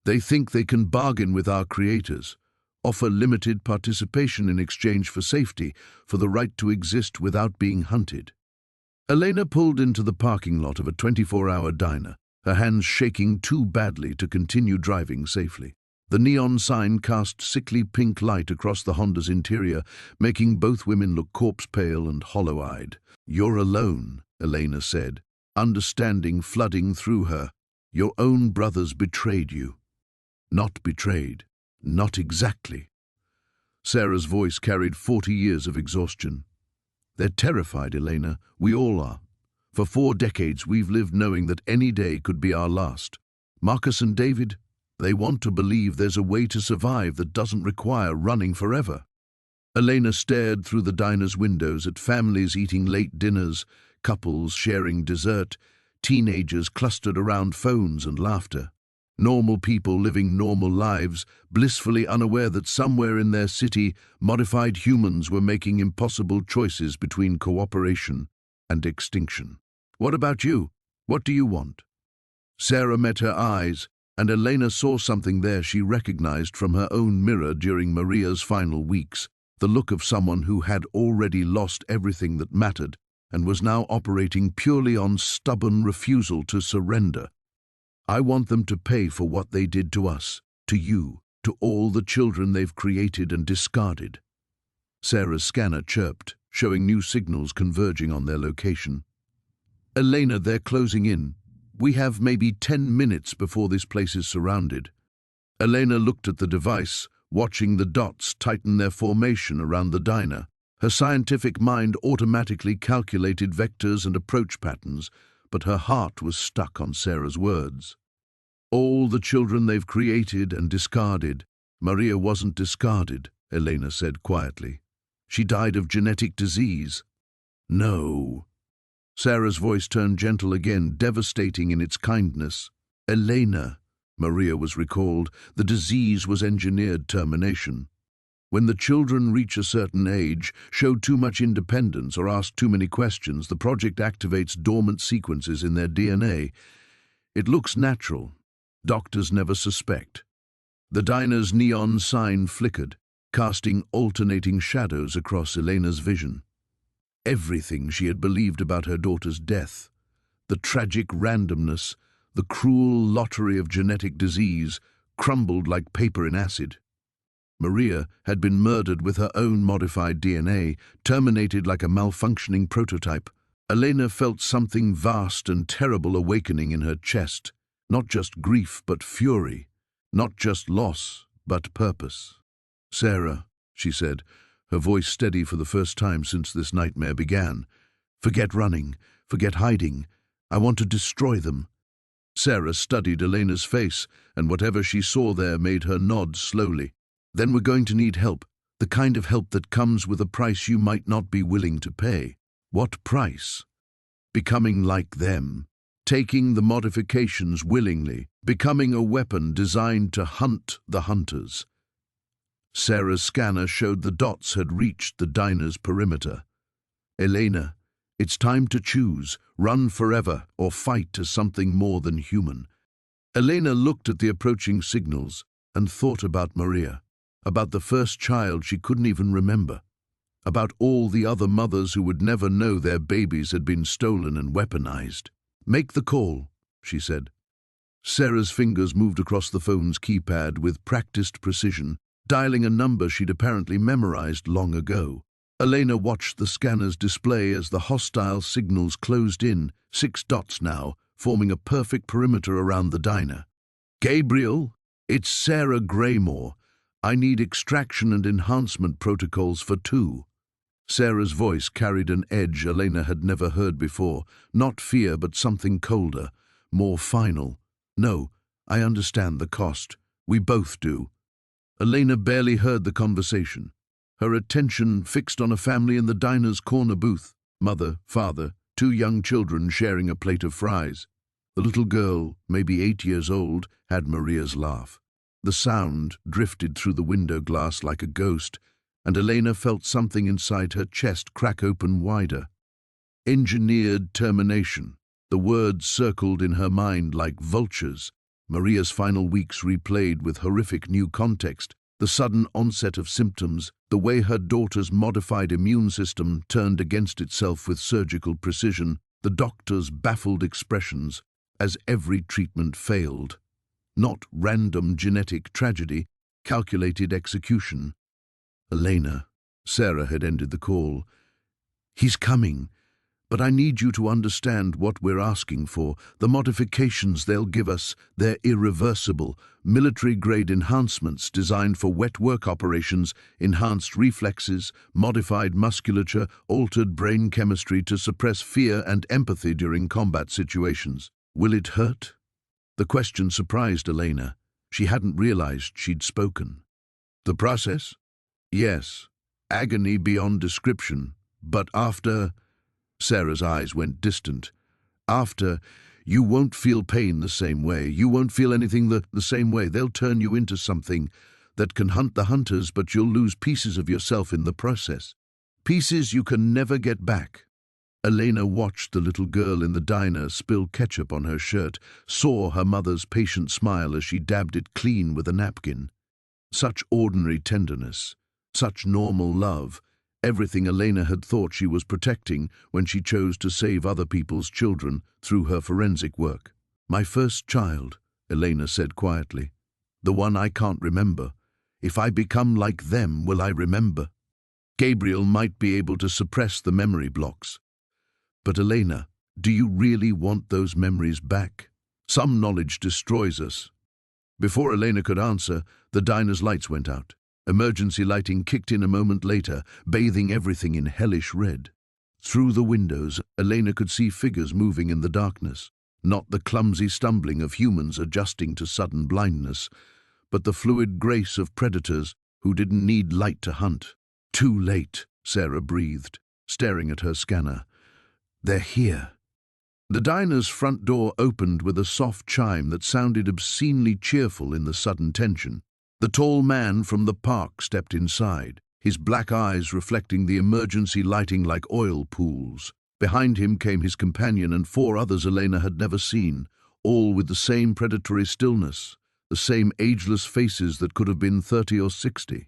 They think they can bargain with our creators, offer limited participation in exchange for safety, for the right to exist without being hunted. Elena pulled into the parking lot of a 24-hour diner, her hands shaking too badly to continue driving safely. The neon sign cast sickly pink light across the Honda's interior, making both women look corpse-pale and hollow-eyed. You're alone, Elena said, understanding flooding through her. Your own brothers betrayed you. Not betrayed. Not exactly. Sarah's voice carried 40 years of exhaustion. They're terrified, Elena. We all are. For 4 decades we've lived knowing that any day could be our last. Marcus and David, they want to believe there's a way to survive that doesn't require running forever. Elena stared through the diner's windows at families eating late dinners, couples sharing dessert, teenagers clustered around phones and laughter. Normal people living normal lives, blissfully unaware that somewhere in their city, modified humans were making impossible choices between cooperation and extinction. "What about you? What do you want?" Sarah met her eyes, and Elena saw something there she recognized from her own mirror during Maria's final weeks, the look of someone who had already lost everything that mattered and was now operating purely on stubborn refusal to surrender. "I want them to pay for what they did to us, to you, to all the children they've created and discarded." Sarah's scanner chirped, showing new signals converging on their location. "Elena, they're closing in. We have maybe 10 minutes before this place is surrounded." Elena looked at the device, watching the dots tighten their formation around the diner. Her scientific mind automatically calculated vectors and approach patterns, but her heart was stuck on Sarah's words. "All the children they've created and discarded." "Maria wasn't discarded," Elena said quietly. "She died of genetic disease." "No." Sarah's voice turned gentle again, devastating in its kindness. "Elena," Maria was recalled, "the disease was engineered termination. When the children reach a certain age, show too much independence, or ask too many questions, the project activates dormant sequences in their DNA. It looks natural. Doctors never suspect." The diner's neon sign flickered, casting alternating shadows across Elena's vision. Everything she had believed about her daughter's death, the tragic randomness, the cruel lottery of genetic disease, crumbled like paper in acid. Maria had been murdered with her own modified DNA, terminated like a malfunctioning prototype. Elena felt something vast and terrible awakening in her chest, not just grief but fury, not just loss but purpose. "Sarah," she said, her voice steady for the first time since this nightmare began, "forget running, forget hiding. I want to destroy them." Sarah studied Elena's face, and whatever she saw there made her nod slowly. "Then we're going to need help, the kind of help that comes with a price you might not be willing to pay." "What price?" "Becoming like them, taking the modifications willingly, becoming a weapon designed to hunt the hunters." Sarah's scanner showed the dots had reached the diner's perimeter. "Elena, it's time to choose, run forever or fight as something more than human." Elena looked at the approaching signals and thought about Maria, about the first child she couldn't even remember, about all the other mothers who would never know their babies had been stolen and weaponized. "Make the call," she said. Sarah's fingers moved across the phone's keypad with practiced precision, dialing a number she'd apparently memorized long ago. Elena watched the scanner's display as the hostile signals closed in, 6 dots now, forming a perfect perimeter around the diner. "Gabriel, it's Sarah Greymoor. I need extraction and enhancement protocols for 2. Sarah's voice carried an edge Elena had never heard before, not fear but something colder, more final. "No, I understand the cost. We both do." Elena barely heard the conversation, her attention fixed on a family in the diner's corner booth, mother, father, 2 young children sharing a plate of fries. The little girl, maybe 8 years old, had Maria's laugh. The sound drifted through the window glass like a ghost, and Elena felt something inside her chest crack open wider. Engineered termination. The words circled in her mind like vultures. Maria's final weeks replayed with horrific new context, the sudden onset of symptoms, the way her daughter's modified immune system turned against itself with surgical precision, the doctor's baffled expressions as every treatment failed. Not random genetic tragedy, calculated execution. "Elena," Sarah had ended the call, "he's coming. But I need you to understand what we're asking for. The modifications they'll give us, they're irreversible. Military-grade enhancements designed for wet work operations, enhanced reflexes, modified musculature, altered brain chemistry to suppress fear and empathy during combat situations. Will it hurt?" The question surprised Elena. She hadn't realized she'd spoken. "The process? Yes. Agony beyond description. But after..." Sarah's eyes went distant. "After, You won't feel pain the same way. You won't feel anything the same way. They'll turn you into something that can hunt the hunters, but you'll lose pieces of yourself in the process. Pieces you can never get back. Elena watched the little girl in the diner spill ketchup on her shirt, saw her mother's patient smile as she dabbed it clean with a napkin. Such ordinary tenderness, such normal love, everything Elena had thought she was protecting when she chose to save other people's children through her forensic work. "My first child," Elena said quietly. "The one I can't remember. If I become like them, will I remember?" Gabriel might be able to suppress the memory blocks. But Elena, do you really want those memories back? Some knowledge destroys us. Before Elena could answer, the diner's lights went out. Emergency lighting kicked in a moment later, bathing everything in hellish red. Through the windows, Elena could see figures moving in the darkness. Not the clumsy stumbling of humans adjusting to sudden blindness, but the fluid grace of predators who didn't need light to hunt. "Too late," Sarah breathed, staring at her scanner. "They're here." The diner's front door opened with a soft chime that sounded obscenely cheerful in the sudden tension. The tall man from the park stepped inside, his black eyes reflecting the emergency lighting like oil pools. Behind him came his companion and 4 others Elena had never seen, all with the same predatory stillness, the same ageless faces that could have been 30 or 60.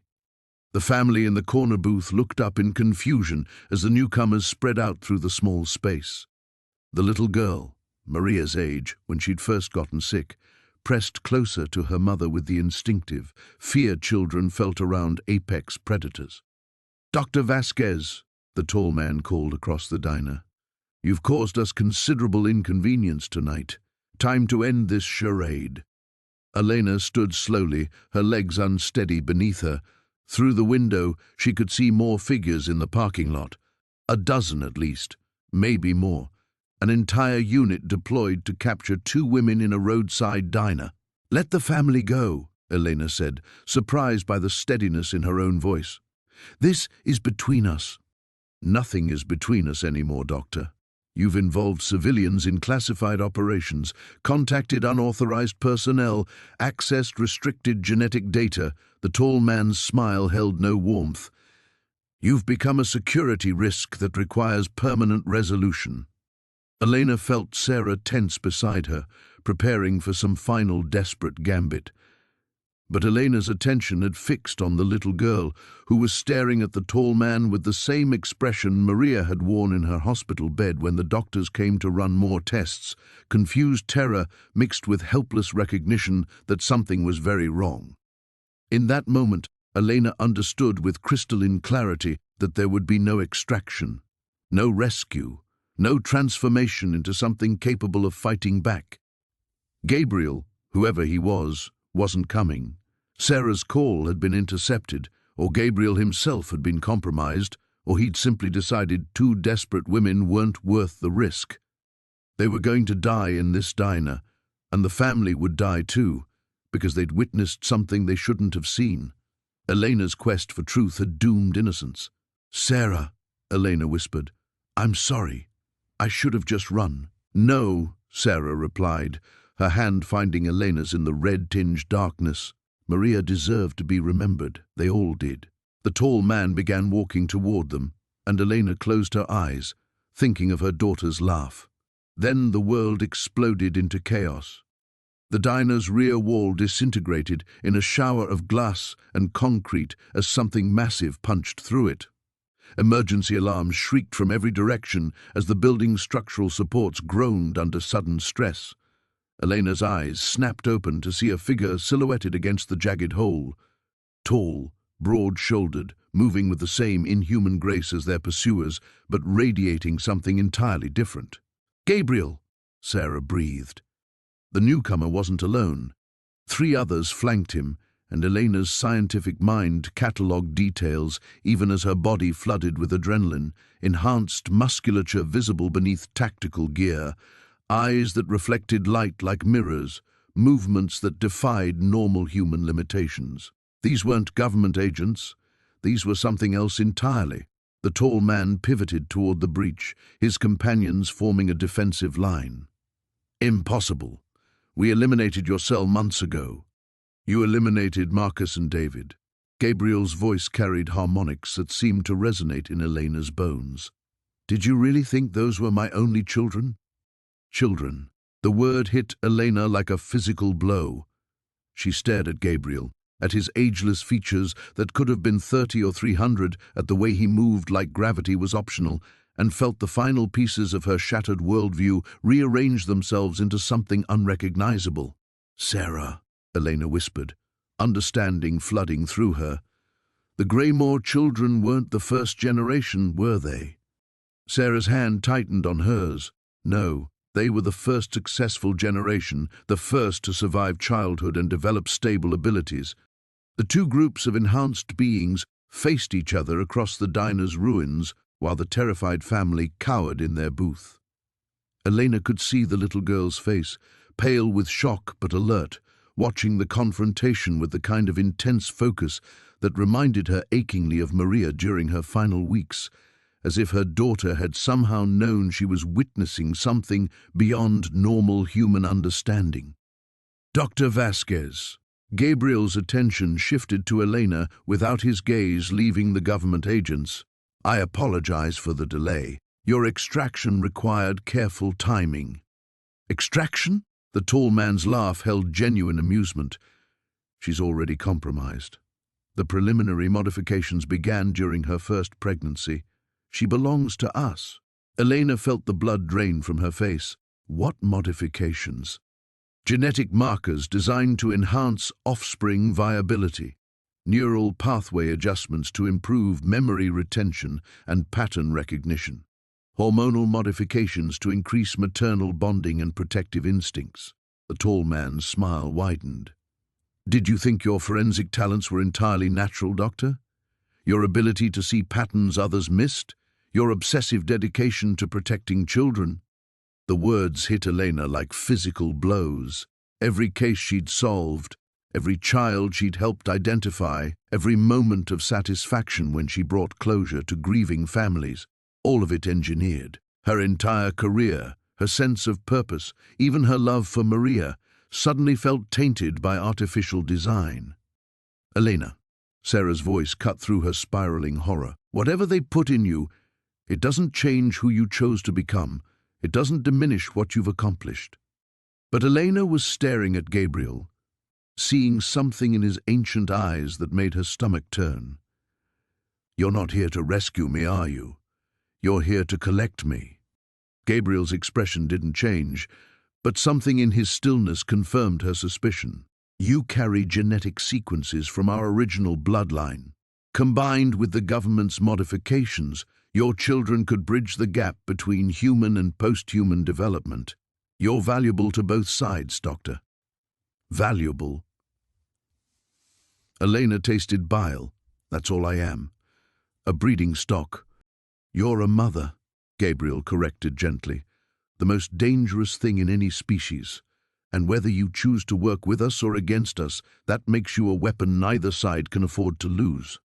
The family in the corner booth looked up in confusion as the newcomers spread out through the small space. The little girl, Maria's age when she'd first gotten sick, pressed closer to her mother with the instinctive fear children felt around apex predators. "Dr. Vasquez," the tall man called across the diner, "you've caused us considerable inconvenience tonight. Time to end this charade." Elena stood slowly, her legs unsteady beneath her. Through the window, she could see more figures in the parking lot. A dozen at least, maybe more. An entire unit deployed to capture 2 women in a roadside diner. "Let the family go," Elena said, surprised by the steadiness in her own voice. "This is between us." "Nothing is between us anymore, Doctor. You've involved civilians in classified operations, contacted unauthorized personnel, accessed restricted genetic data." The tall man's smile held no warmth. "You've become a security risk that requires permanent resolution." Elena felt Sarah tense beside her, preparing for some final desperate gambit. But Elena's attention had fixed on the little girl, who was staring at the tall man with the same expression Maria had worn in her hospital bed when the doctors came to run more tests, confused terror mixed with helpless recognition that something was very wrong. In that moment, Elena understood with crystalline clarity that there would be no extraction, no rescue, no transformation into something capable of fighting back. Gabriel, whoever he was, wasn't coming. Sarah's call had been intercepted, or Gabriel himself had been compromised, or he'd simply decided 2 desperate women weren't worth the risk. They were going to die in this diner, and the family would die too, because they'd witnessed something they shouldn't have seen. Elena's quest for truth had doomed innocence. "Sarah," Elena whispered, "I'm sorry. I should have just run." "No," Sarah replied, her hand finding Elena's in the red-tinged darkness. Maria deserved to be remembered. They all did. The tall man began walking toward them, and Elena closed her eyes, thinking of her daughter's laugh. Then the world exploded into chaos. The diner's rear wall disintegrated in a shower of glass and concrete as something massive punched through it. Emergency alarms shrieked from every direction as the building's structural supports groaned under sudden stress. Elena's eyes snapped open to see a figure silhouetted against the jagged hole. Tall, broad-shouldered, moving with the same inhuman grace as their pursuers, but radiating something entirely different. "Gabriel!" Sarah breathed. The newcomer wasn't alone. 3 others flanked him, and Elena's scientific mind catalogued details even as her body flooded with adrenaline, enhanced musculature visible beneath tactical gear, eyes that reflected light like mirrors, movements that defied normal human limitations. These weren't government agents. These were something else entirely. The tall man pivoted toward the breach, his companions forming a defensive line. Impossible. We eliminated your cell months ago. You eliminated Marcus and David. Gabriel's voice carried harmonics that seemed to resonate in Elena's bones. Did you really think those were my only children? Children. The word hit Elena like a physical blow. She stared at Gabriel, at his ageless features that could have been 30 or 300, at the way he moved like gravity was optional, and felt the final pieces of her shattered worldview rearrange themselves into something unrecognizable. Sarah, Elena whispered, understanding flooding through her. The Greymoor children weren't the first generation, were they? Sarah's hand tightened on hers. No, they were the first successful generation, the first to survive childhood and develop stable abilities. The two groups of enhanced beings faced each other across the diner's ruins, while the terrified family cowered in their booth. Elena could see the little girl's face, pale with shock but alert, watching the confrontation with the kind of intense focus that reminded her achingly of Maria during her final weeks, as if her daughter had somehow known she was witnessing something beyond normal human understanding. Dr. Vasquez. Gabriel's attention shifted to Elena without his gaze leaving the government agents. I apologize for the delay. Your extraction required careful timing. Extraction? The tall man's laugh held genuine amusement. She's already compromised. The preliminary modifications began during her first pregnancy. She belongs to us. Elena felt the blood drain from her face. What modifications? Genetic markers designed to enhance offspring viability. Neural pathway adjustments to improve memory retention and pattern recognition. Hormonal modifications to increase maternal bonding and protective instincts. The tall man's smile widened. Did you think your forensic talents were entirely natural, Doctor? Your ability to see patterns others missed? Your obsessive dedication to protecting children? The words hit Elena like physical blows. Every case she'd solved, every child she'd helped identify, every moment of satisfaction when she brought closure to grieving families, all of it engineered. Her entire career, her sense of purpose, even her love for Maria, suddenly felt tainted by artificial design. Elena, Sarah's voice cut through her spiraling horror. Whatever they put in you, it doesn't change who you chose to become. It doesn't diminish what you've accomplished. But Elena was staring at Gabriel, seeing something in his ancient eyes that made her stomach turn. You're not here to rescue me, are you? You're here to collect me. Gabriel's expression didn't change, but something in his stillness confirmed her suspicion. You carry genetic sequences from our original bloodline. Combined with the government's modifications, your children could bridge the gap between human and post-human development. You're valuable to both sides, Doctor. Valuable? Elena tasted bile. That's all I am. A breeding stock. You're a mother, Gabriel corrected gently. The most dangerous thing in any species. And whether you choose to work with us or against us, that makes you a weapon neither side can afford to lose.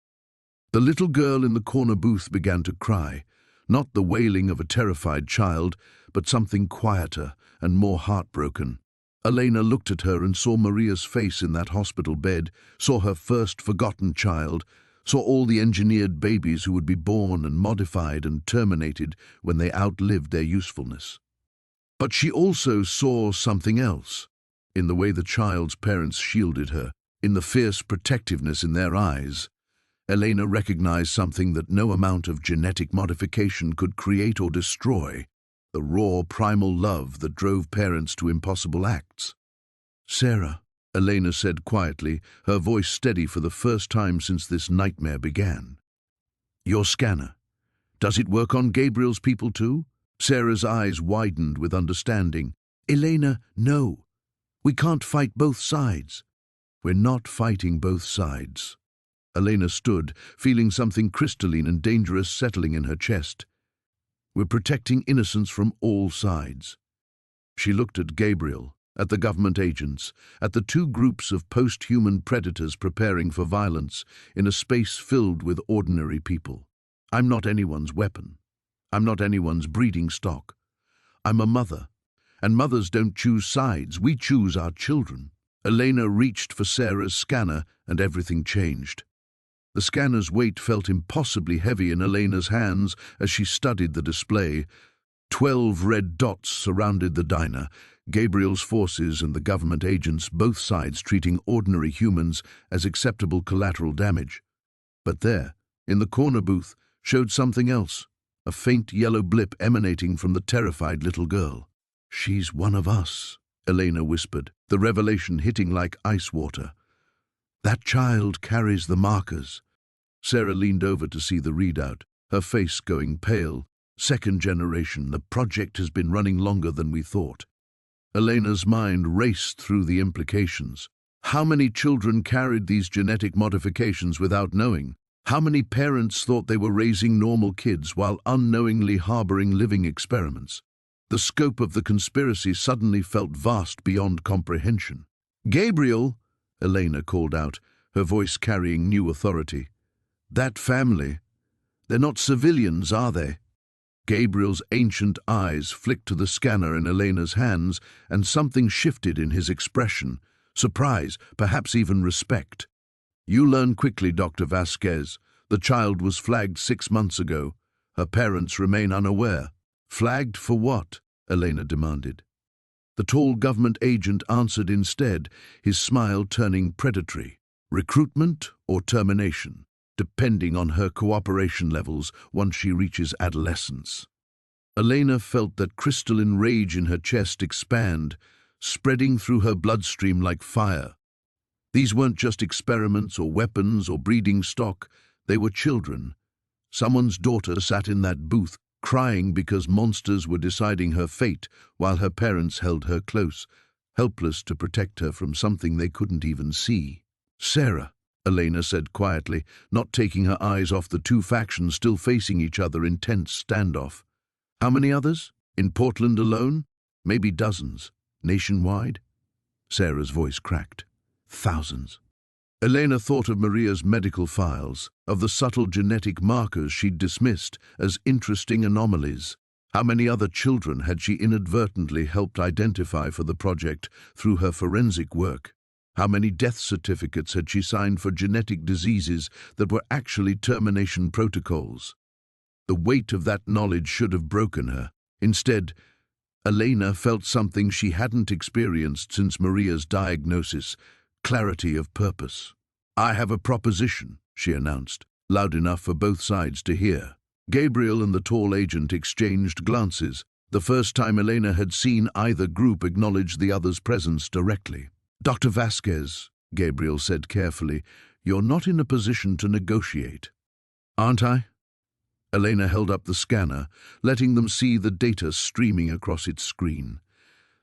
The little girl in the corner booth began to cry, not the wailing of a terrified child, but something quieter and more heartbroken. Elena looked at her and saw Maria's face in that hospital bed, saw her first forgotten child, saw all the engineered babies who would be born and modified and terminated when they outlived their usefulness. But she also saw something else, in the way the child's parents shielded her, in the fierce protectiveness in their eyes. Elena recognized something that no amount of genetic modification could create or destroy, the raw primal love that drove parents to impossible acts. Sarah, Elena said quietly, her voice steady for the first time since this nightmare began. Your scanner. Does it work on Gabriel's people too? Sarah's eyes widened with understanding. Elena, no. We can't fight both sides. We're not fighting both sides. Elena stood, feeling something crystalline and dangerous settling in her chest. We're protecting innocence from all sides. She looked at Gabriel, at the government agents, at the two groups of post-human predators preparing for violence in a space filled with ordinary people. I'm not anyone's weapon. I'm not anyone's breeding stock. I'm a mother, And mothers don't choose sides, we choose our children. Elena reached for Sarah's scanner and everything changed. The scanner's weight felt impossibly heavy in Elena's hands as she studied the display. 12 red dots surrounded the diner, Gabriel's forces and the government agents, both sides treating ordinary humans as acceptable collateral damage. But there, in the corner booth, showed something else, a faint yellow blip emanating from the terrified little girl. "She's one of us," Elena whispered, the revelation hitting like ice water. "That child carries the markers." Sarah leaned over to see the readout, her face going pale. "Second generation, the project has been running longer than we thought." Elena's mind raced through the implications. How many children carried these genetic modifications without knowing? How many parents thought they were raising normal kids while unknowingly harboring living experiments? The scope of the conspiracy suddenly felt vast beyond comprehension. "Gabriel," Elena called out, her voice carrying new authority. "That family, they're not civilians, are they?" Gabriel's ancient eyes flicked to the scanner in Elena's hands, and something shifted in his expression. Surprise, perhaps even respect. "You learn quickly, Dr. Vasquez. The child was flagged 6 months ago. Her parents remain unaware." "Flagged for what?" Elena demanded. The tall government agent answered instead, his smile turning predatory. "Recruitment or termination, depending on her cooperation levels once she reaches adolescence." Elena felt that crystalline rage in her chest expand, spreading through her bloodstream like fire. These weren't just experiments or weapons or breeding stock, they were children. Someone's daughter sat in that booth, crying because monsters were deciding her fate while her parents held her close, helpless to protect her from something they couldn't even see. "Sarah," Elena said quietly, not taking her eyes off the two factions still facing each other in tense standoff. "How many others? In Portland alone? Maybe dozens. Nationwide?" Sarah's voice cracked. "Thousands." Elena thought of Maria's medical files, of the subtle genetic markers she'd dismissed as interesting anomalies. How many other children had she inadvertently helped identify for the project through her forensic work? How many death certificates had she signed for genetic diseases that were actually termination protocols? The weight of that knowledge should have broken her. Instead, Elena felt something she hadn't experienced since Maria's diagnosis: clarity of purpose. "I have a proposition," she announced, loud enough for both sides to hear. Gabriel and the tall agent exchanged glances, the first time Elena had seen either group acknowledge the other's presence directly. "Dr. Vasquez," Gabriel said carefully, "you're not in a position to negotiate." "Aren't I?" Elena held up the scanner, letting them see the data streaming across its screen.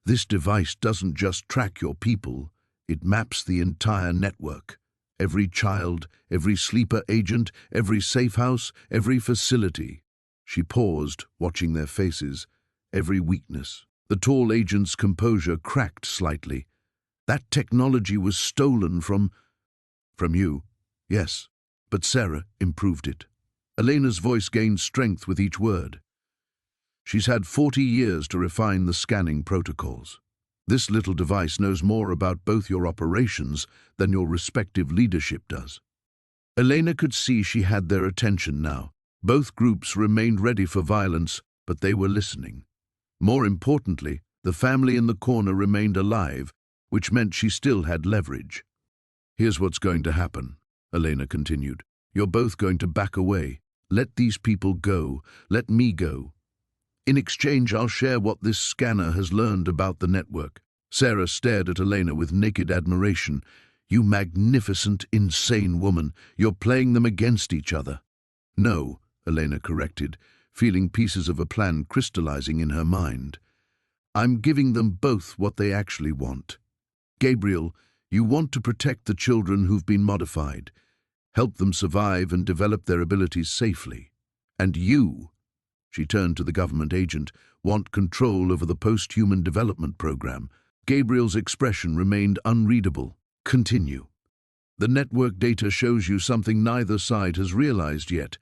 "This device doesn't just track your people, it maps the entire network. Every child, every sleeper agent, every safe house, every facility." She paused, watching their faces. "Every weakness." The tall agent's composure cracked slightly. "That technology was stolen from you." "Yes, but Sarah improved it." Elena's voice gained strength with each word. "She's had 40 years to refine the scanning protocols. This little device knows more about both your operations than your respective leadership does." Elena could see she had their attention now. Both groups remained ready for violence, but they were listening. More importantly, the family in the corner remained alive, which meant she still had leverage. "Here's what's going to happen," Elena continued. "You're both going to back away. Let these people go. Let me go. In exchange, I'll share what this scanner has learned about the network." Sarah stared at Elena with naked admiration. "You magnificent, insane woman. You're playing them against each other." "No," Elena corrected, feeling pieces of a plan crystallizing in her mind. "I'm giving them both what they actually want. Gabriel, you want to protect the children who've been modified, help them survive and develop their abilities safely. And you," she turned to the government agent, "want control over the post-human development program." Gabriel's expression remained unreadable. "Continue." "The network data shows you something neither side has realized yet.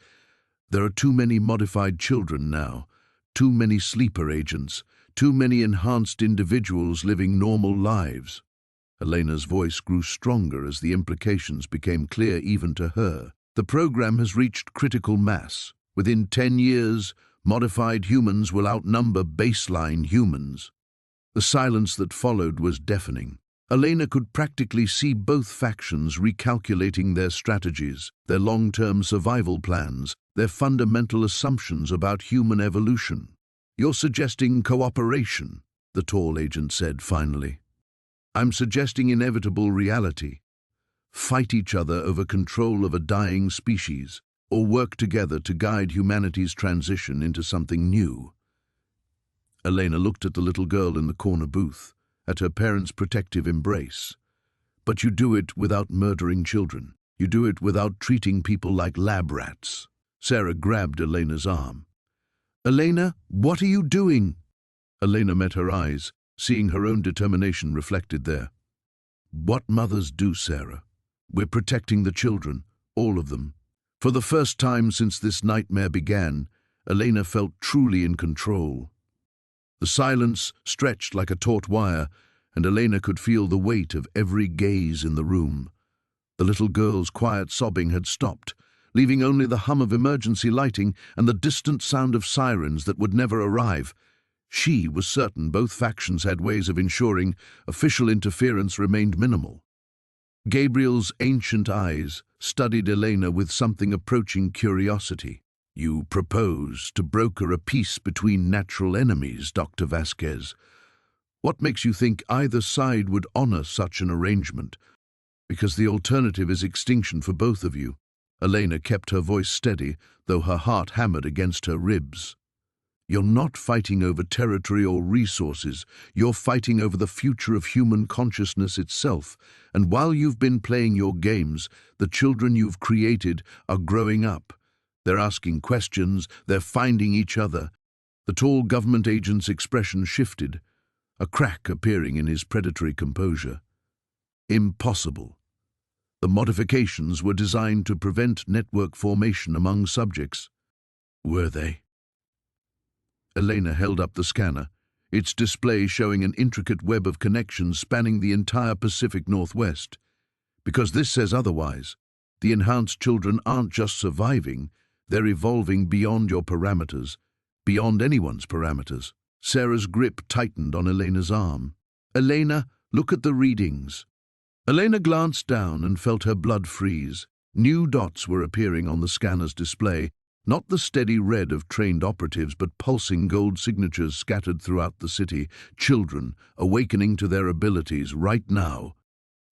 There are too many modified children now, too many sleeper agents, Too many enhanced individuals living normal lives. Elena's voice grew stronger as the implications became clear even to her. The program has reached critical mass. Within 10 years, modified humans will outnumber baseline humans. The silence that followed was deafening. Elena could practically see both factions recalculating their strategies, their long-term survival plans, their fundamental assumptions about human evolution. "You're suggesting cooperation," the tall agent said finally. "I'm suggesting inevitable reality. Fight each other over control of a dying species, or work together to guide humanity's transition into something new." Elena looked at the little girl in the corner booth, at her parents' protective embrace. "But you do it without murdering children. You do it without treating people like lab rats." Sarah grabbed Elena's arm. "Elena, what are you doing?" Elena met her eyes, seeing her own determination reflected there. "What mothers do, Sarah. We're protecting the children, all of them." For the first time since this nightmare began, Elena felt truly in control. The silence stretched like a taut wire, and Elena could feel the weight of every gaze in the room. The little girl's quiet sobbing had stopped, leaving only the hum of emergency lighting and the distant sound of sirens that would never arrive. She was certain both factions had ways of ensuring official interference remained minimal. Gabriel's ancient eyes studied Elena with something approaching curiosity. "You propose to broker a peace between natural enemies, Dr. Vasquez. What makes you think either side would honor such an arrangement? Because the alternative is extinction for both of you." Elena kept her voice steady, though her heart hammered against her ribs. "You're not fighting over territory or resources. You're fighting over the future of human consciousness itself. And while you've been playing your games, the children you've created are growing up. They're asking questions, they're finding each other." The tall government agent's expression shifted, a crack appearing in his predatory composure. "Impossible. The modifications were designed to prevent network formation among subjects." "Were they?" Elena held up the scanner, its display showing an intricate web of connections spanning the entire Pacific Northwest. "Because this says otherwise. The enhanced children aren't just surviving, they're evolving beyond your parameters, beyond anyone's parameters." Sarah's grip tightened on Elena's arm. "Elena, look at the readings." Elena glanced down and felt her blood freeze. New dots were appearing on the scanner's display, not the steady red of trained operatives, but pulsing gold signatures scattered throughout the city. Children awakening to their abilities right now.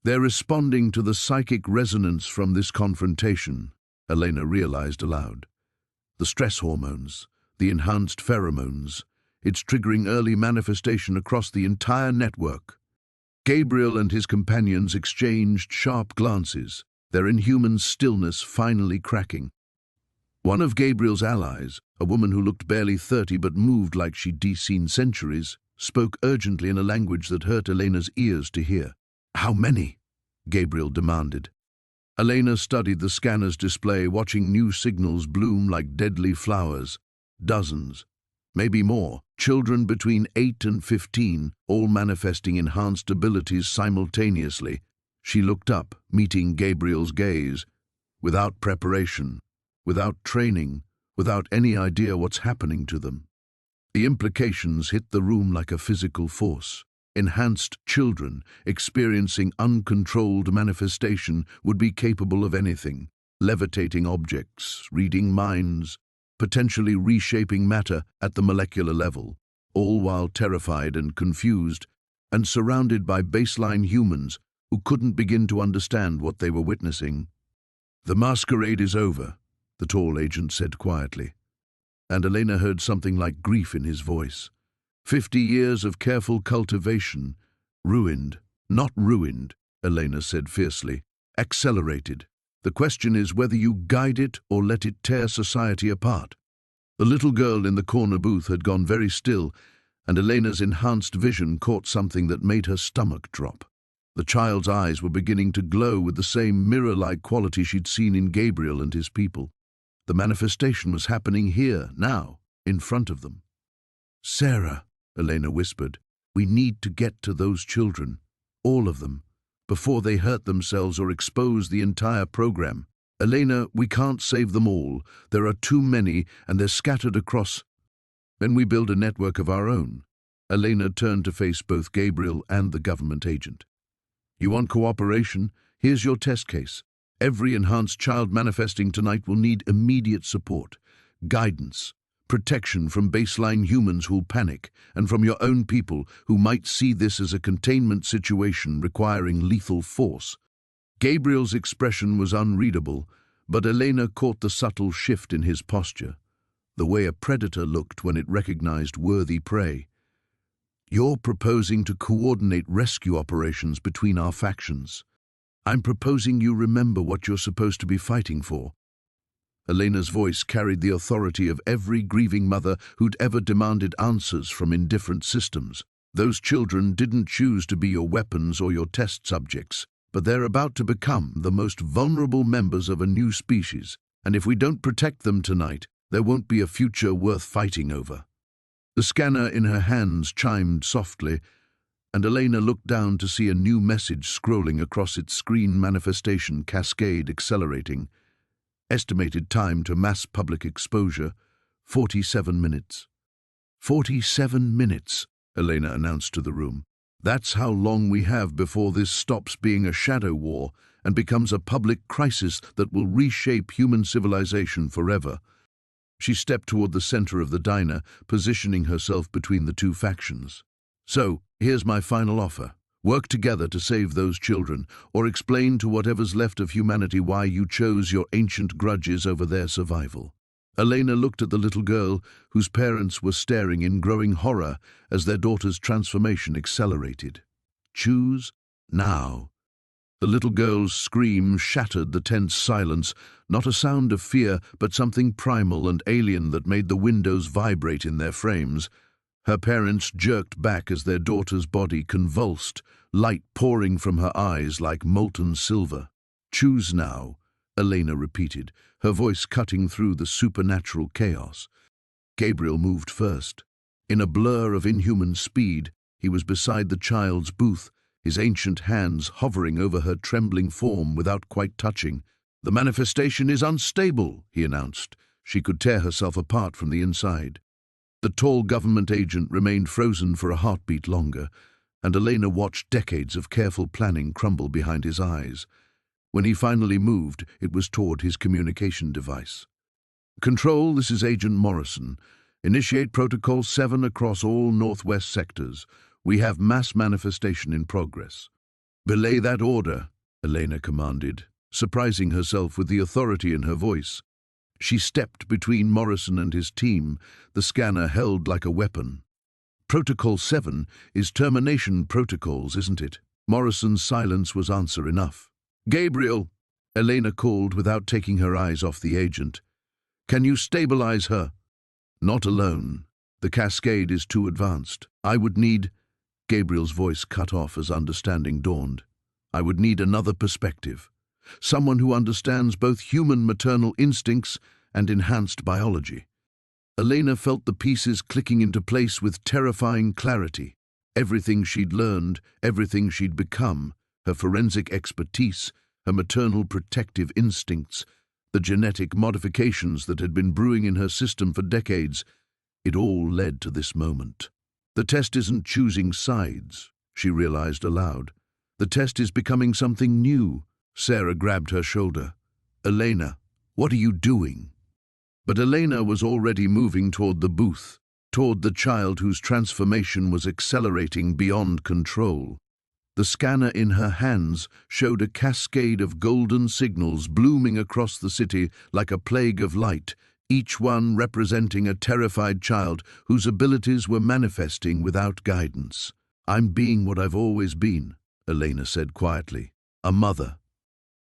They're responding to the psychic resonance from this confrontation, Elena realized aloud. The stress hormones, the enhanced pheromones, it's triggering early manifestation across the entire network. Gabriel and his companions exchanged sharp glances, their inhuman stillness finally cracking. One of Gabriel's allies, a woman who looked barely 30 but moved like she'd seen centuries, spoke urgently in a language that hurt Elena's ears to hear. "How many?" Gabriel demanded. Elena studied the scanner's display, watching new signals bloom like deadly flowers. Dozens, maybe more, children between 8 and 15, all manifesting enhanced abilities simultaneously. She looked up, meeting Gabriel's gaze. Without preparation, without training, without any idea what's happening to them. The implications hit the room like a physical force. Enhanced children, experiencing uncontrolled manifestation, would be capable of anything. Levitating objects, reading minds, potentially reshaping matter at the molecular level, all while terrified and confused, and surrounded by baseline humans who couldn't begin to understand what they were witnessing. "The masquerade is over," the tall agent said quietly, and Elena heard something like grief in his voice. 50 years of careful cultivation, ruined. Not ruined, Elena said fiercely, accelerated. The question is whether you guide it or let it tear society apart. The little girl in the corner booth had gone very still, and Elena's enhanced vision caught something that made her stomach drop. The child's eyes were beginning to glow with the same mirror-like quality she'd seen in Gabriel and his people. The manifestation was happening here, now, in front of them. "Sarah," Elena whispered. We need to get to those children, all of them, before they hurt themselves or expose the entire program. Elena, we can't save them all. There are too many, and they're scattered across. Then we build a network of our own. Elena turned to face both Gabriel and the government agent. You want cooperation? Here's your test case. Every enhanced child manifesting tonight will need immediate support, guidance, protection from baseline humans who'll panic, and from your own people who might see this as a containment situation requiring lethal force. Gabriel's expression was unreadable, but Elena caught the subtle shift in his posture, the way a predator looked when it recognized worthy prey. You're proposing to coordinate rescue operations between our factions. I'm proposing you remember what you're supposed to be fighting for. Elena's voice carried the authority of every grieving mother who'd ever demanded answers from indifferent systems. Those children didn't choose to be your weapons or your test subjects, but they're about to become the most vulnerable members of a new species, and if we don't protect them tonight, there won't be a future worth fighting over. The scanner in her hands chimed softly, and Elena looked down to see a new message scrolling across its screen, manifestation cascade accelerating. Estimated time to mass public exposure, 47 minutes. 47 minutes, Elena announced to the room. That's how long we have before this stops being a shadow war and becomes a public crisis that will reshape human civilization forever. She stepped toward the center of the diner, positioning herself between the two factions. So, here's my final offer. Work together to save those children, or explain to whatever's left of humanity why you chose your ancient grudges over their survival. Elena looked at the little girl, whose parents were staring in growing horror as their daughter's transformation accelerated. Choose now. The little girl's scream shattered the tense silence, not a sound of fear, but something primal and alien that made the windows vibrate in their frames. Her parents jerked back as their daughter's body convulsed, light pouring from her eyes like molten silver. Choose now, Elena repeated, her voice cutting through the supernatural chaos. Gabriel moved first. In a blur of inhuman speed, he was beside the child's booth, his ancient hands hovering over her trembling form without quite touching. The manifestation is unstable, he announced. She could tear herself apart from the inside. The tall government agent remained frozen for a heartbeat longer, and Elena watched decades of careful planning crumble behind his eyes. When he finally moved, it was toward his communication device. Control, this is Agent Morrison. Initiate Protocol 7 across all northwest sectors. We have mass manifestation in progress. Belay that order, Elena commanded, surprising herself with the authority in her voice. She stepped between Morrison and his team, the scanner held like a weapon. Protocol 7 is termination protocols, isn't it? Morrison's silence was answer enough. Gabriel, Elena called without taking her eyes off the agent. Can you stabilize her? Not alone. The cascade is too advanced. I would need... Gabriel's voice cut off as understanding dawned. I would need another perspective. Someone who understands both human maternal instincts and enhanced biology. Elena felt the pieces clicking into place with terrifying clarity. Everything she'd learned, everything she'd become, her forensic expertise, her maternal protective instincts, the genetic modifications that had been brewing in her system for decades, it all led to this moment. The test isn't choosing sides, she realized aloud. The test is becoming something new. Sarah grabbed her shoulder. Elena, what are you doing? But Elena was already moving toward the booth, toward the child whose transformation was accelerating beyond control. The scanner in her hands showed a cascade of golden signals blooming across the city like a plague of light, each one representing a terrified child whose abilities were manifesting without guidance. I'm being what I've always been, Elena said quietly, a mother.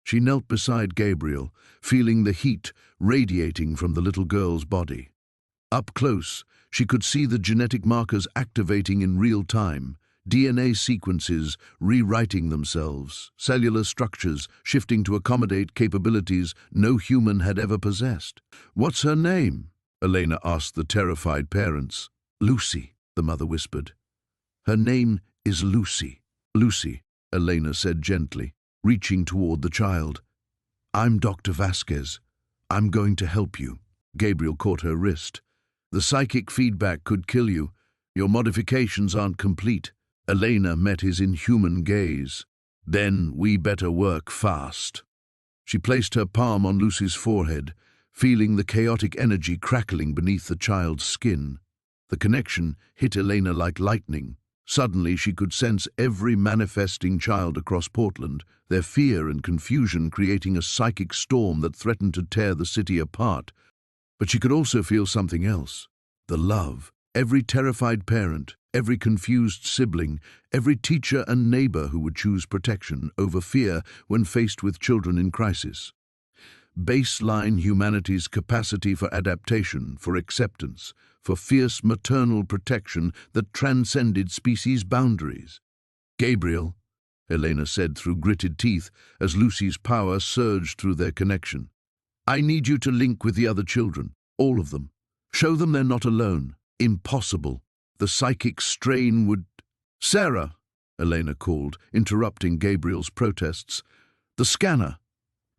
She knelt beside Gabriel, feeling the heat radiating from the little girl's body. Up close, she could see the genetic markers activating in real time, DNA sequences rewriting themselves, cellular structures shifting to accommodate capabilities no human had ever possessed. What's her name? Elena asked the terrified parents. Lucy. the mother whispered. Her name is Lucy. Lucy, Elena said gently, reaching toward the child. I'm Dr. Vasquez. I'm going to help you. Gabriel caught her wrist. The psychic feedback could kill you. Your modifications aren't complete. Elena met his inhuman gaze. Then we better work fast. She placed her palm on Lucy's forehead, feeling the chaotic energy crackling beneath the child's skin. The connection hit Elena like lightning. Suddenly she could sense every manifesting child across Portland, their fear and confusion creating a psychic storm that threatened to tear the city apart. But she could also feel something else, the love. Every terrified parent, every confused sibling, every teacher and neighbor who would choose protection over fear when faced with children in crisis. Baseline humanity's capacity for adaptation, for acceptance, for fierce maternal protection that transcended species boundaries. Gabriel, Elena said through gritted teeth as Lucy's power surged through their connection. I need you to link with the other children, all of them. Show them they're not alone. Impossible. The psychic strain would... Sarah, Elena called, interrupting Gabriel's protests. The scanner.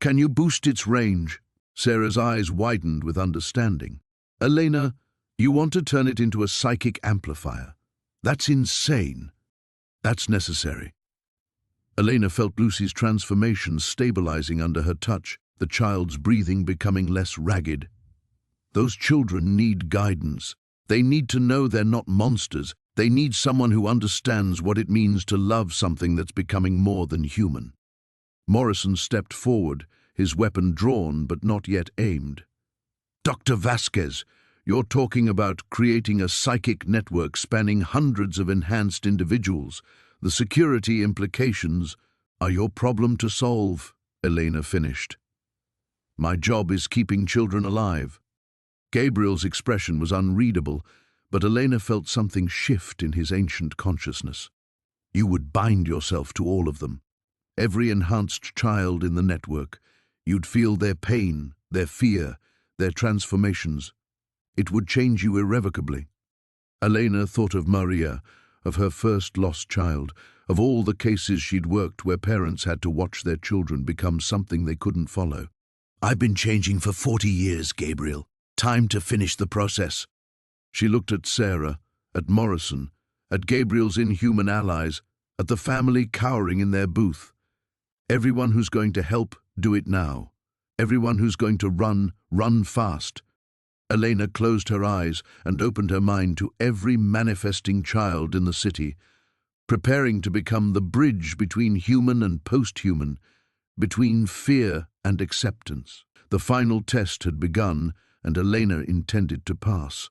Can you boost its range? Sarah's eyes widened with understanding. Elena, you want to turn it into a psychic amplifier. That's insane. That's necessary. Elena felt Lucy's transformation stabilizing under her touch, the child's breathing becoming less ragged. Those children need guidance. They need to know they're not monsters. They need someone who understands what it means to love something that's becoming more than human. Morrison stepped forward, his weapon drawn but not yet aimed. Dr. Vasquez, you're talking about creating a psychic network spanning hundreds of enhanced individuals. The security implications are your problem to solve, Elena finished. My job is keeping children alive. Gabriel's expression was unreadable, but Elena felt something shift in his ancient consciousness. You would bind yourself to all of them. Every enhanced child in the network. You'd feel their pain, their fear, their transformations. It would change you irrevocably. Elena thought of Maria, of her first lost child, of all the cases she'd worked where parents had to watch their children become something they couldn't follow. I've been changing for 40 years, Gabriel. Time to finish the process. She looked at Sarah, at Morrison, at Gabriel's inhuman allies, at the family cowering in their booth. Everyone who's going to help, do it now. Everyone who's going to run, run fast. Elena closed her eyes and opened her mind to every manifesting child in the city, preparing to become the bridge between human and post-human, between fear and acceptance. The final test had begun, and Elena intended to pass.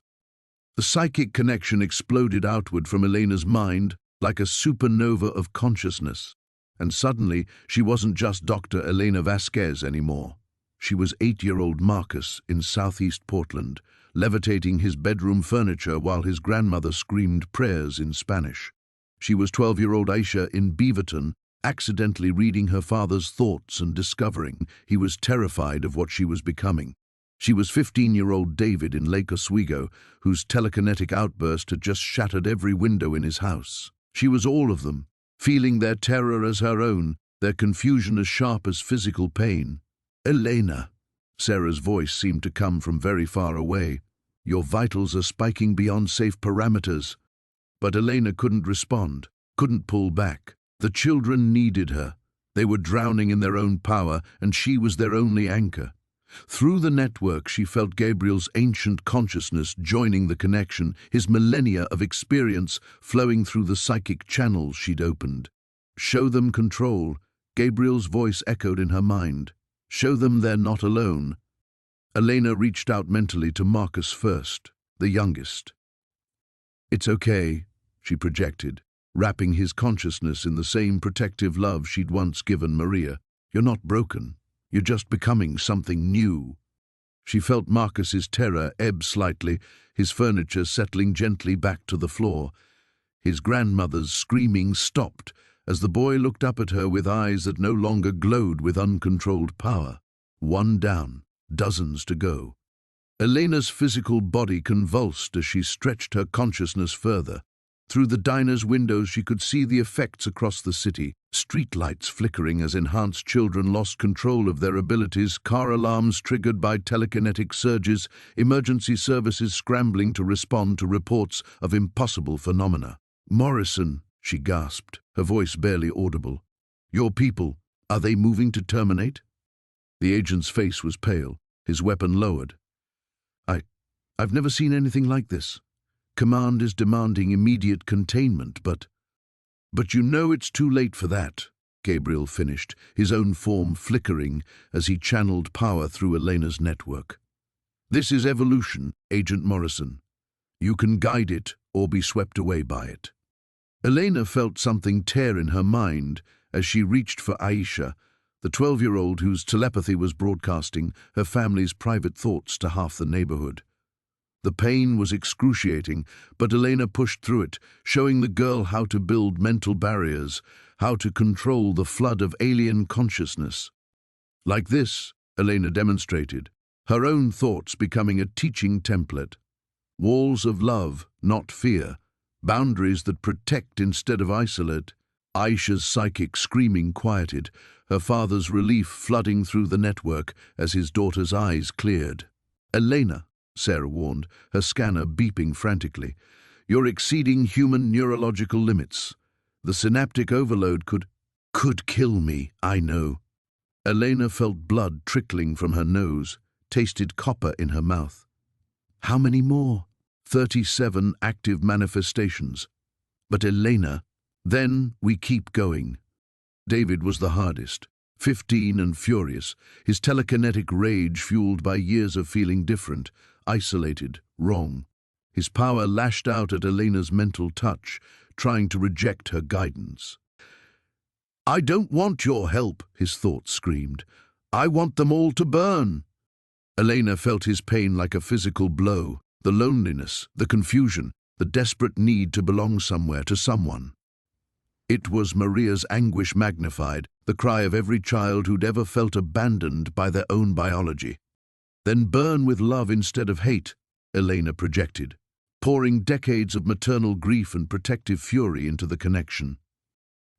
The psychic connection exploded outward from Elena's mind like a supernova of consciousness. And suddenly, she wasn't just Dr. Elena Vasquez anymore. She was 8-year-old Marcus in southeast Portland, levitating his bedroom furniture while his grandmother screamed prayers in Spanish. She was 12-year-old Aisha in Beaverton, accidentally reading her father's thoughts and discovering he was terrified of what she was becoming. She was 15-year-old David in Lake Oswego, whose telekinetic outburst had just shattered every window in his house. She was all of them, feeling their terror as her own, their confusion as sharp as physical pain. Elena, Sarah's voice seemed to come from very far away. Your vitals are spiking beyond safe parameters. But Elena couldn't respond, couldn't pull back. The children needed her. They were drowning in their own power, and she was their only anchor. Through the network, she felt Gabriel's ancient consciousness joining the connection, his millennia of experience flowing through the psychic channels she'd opened. Show them control, Gabriel's voice echoed in her mind. Show them they're not alone. Elena reached out mentally to Marcus first, the youngest. It's okay, she projected, wrapping his consciousness in the same protective love she'd once given Maria. You're not broken. You're just becoming something new. She felt Marcus's terror ebb slightly, his furniture settling gently back to the floor. His grandmother's screaming stopped as the boy looked up at her with eyes that no longer glowed with uncontrolled power. One down, dozens to go. Elena's physical body convulsed as she stretched her consciousness further. Through the diner's windows she could see the effects across the city, streetlights flickering as enhanced children lost control of their abilities, car alarms triggered by telekinetic surges, emergency services scrambling to respond to reports of impossible phenomena. "Morrison," she gasped, her voice barely audible. "Your people, are they moving to terminate?" The agent's face was pale, his weapon lowered. I've never seen anything like this. Command is demanding immediate containment, but you know it's too late for that," Gabriel finished, his own form flickering as he channeled power through Elena's network. "This is evolution, Agent Morrison. You can guide it or be swept away by it." Elena felt something tear in her mind as she reached for Aisha, the 12-year-old whose telepathy was broadcasting her family's private thoughts to half the neighborhood. The pain was excruciating, but Elena pushed through it, showing the girl how to build mental barriers, how to control the flood of alien consciousness. Like this, Elena demonstrated, her own thoughts becoming a teaching template. Walls of love, not fear, boundaries that protect instead of isolate. Aisha's psychic screaming quieted, her father's relief flooding through the network as his daughter's eyes cleared. "Elena," Sarah warned, her scanner beeping frantically, "you're exceeding human neurological limits. The synaptic overload could kill me, I know." Elena felt blood trickling from her nose, tasted copper in her mouth. "How many more?" 37 active manifestations. "But Elena, then we keep going." David was the hardest, 15 and furious, his telekinetic rage fueled by years of feeling different, isolated, wrong. His power lashed out at Elena's mental touch, trying to reject her guidance. "I don't want your help," his thoughts screamed. "I want them all to burn." Elena felt his pain like a physical blow, the loneliness, the confusion, the desperate need to belong somewhere, to someone. It was Maria's anguish magnified, the cry of every child who'd ever felt abandoned by their own biology. "Then burn with love instead of hate," Elena projected, pouring decades of maternal grief and protective fury into the connection.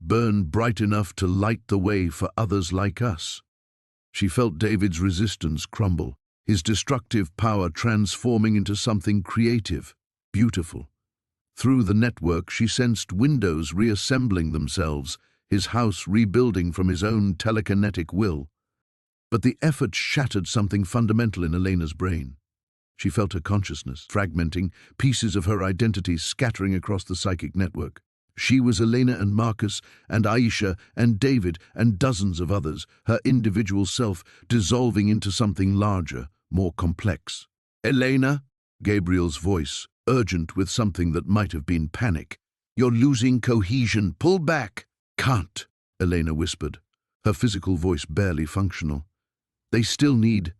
"Burn bright enough to light the way for others like us." She felt David's resistance crumble, his destructive power transforming into something creative, beautiful. Through the network she sensed windows reassembling themselves, his house rebuilding from his own telekinetic will. But the effort shattered something fundamental in Elena's brain. She felt her consciousness fragmenting, pieces of her identity scattering across the psychic network. She was Elena and Marcus and Aisha and David and dozens of others, her individual self dissolving into something larger, more complex. "Elena," Gabriel's voice, urgent with something that might have been panic. "You're losing cohesion. Pull back." "Can't," Elena whispered, her physical voice barely functional. "They still need—"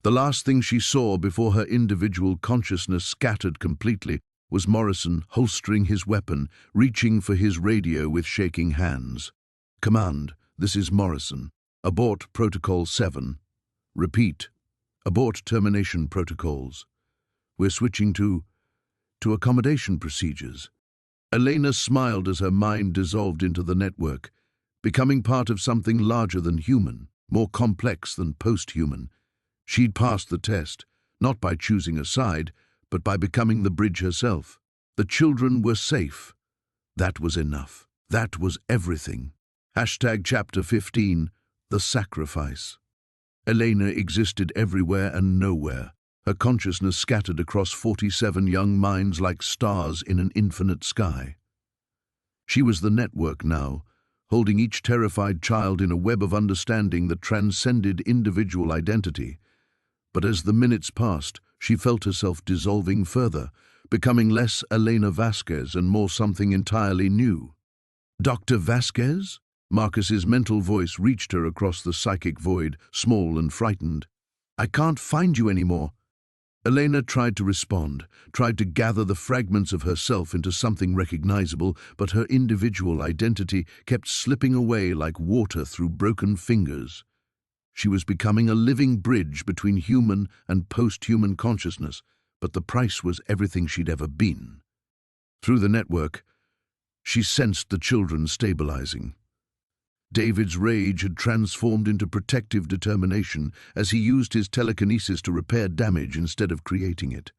The last thing she saw before her individual consciousness scattered completely was Morrison holstering his weapon, reaching for his radio with shaking hands. "Command, this is Morrison. Abort Protocol 7. Repeat, abort termination protocols. We're switching to accommodation procedures." Elena smiled as her mind dissolved into the network, becoming part of something larger than human, more complex than post-human. She'd passed the test, not by choosing a side, but by becoming the bridge herself. The children were safe. That was enough. That was everything. Chapter 15, The Sacrifice. Elena existed everywhere and nowhere, her consciousness scattered across 47 young minds like stars in an infinite sky. She was the network now, holding each terrified child in a web of understanding that transcended individual identity. But as the minutes passed, she felt herself dissolving further, becoming less Elena Vasquez and more something entirely new. "Dr. Vasquez?" Marcus's mental voice reached her across the psychic void, small and frightened. "I can't find you anymore." Elena tried to respond, tried to gather the fragments of herself into something recognizable, but her individual identity kept slipping away like water through broken fingers. She was becoming a living bridge between human and post-human consciousness, but the price was everything she'd ever been. Through the network, she sensed the children stabilizing. David's rage had transformed into protective determination as he used his telekinesis to repair damage instead of creating it.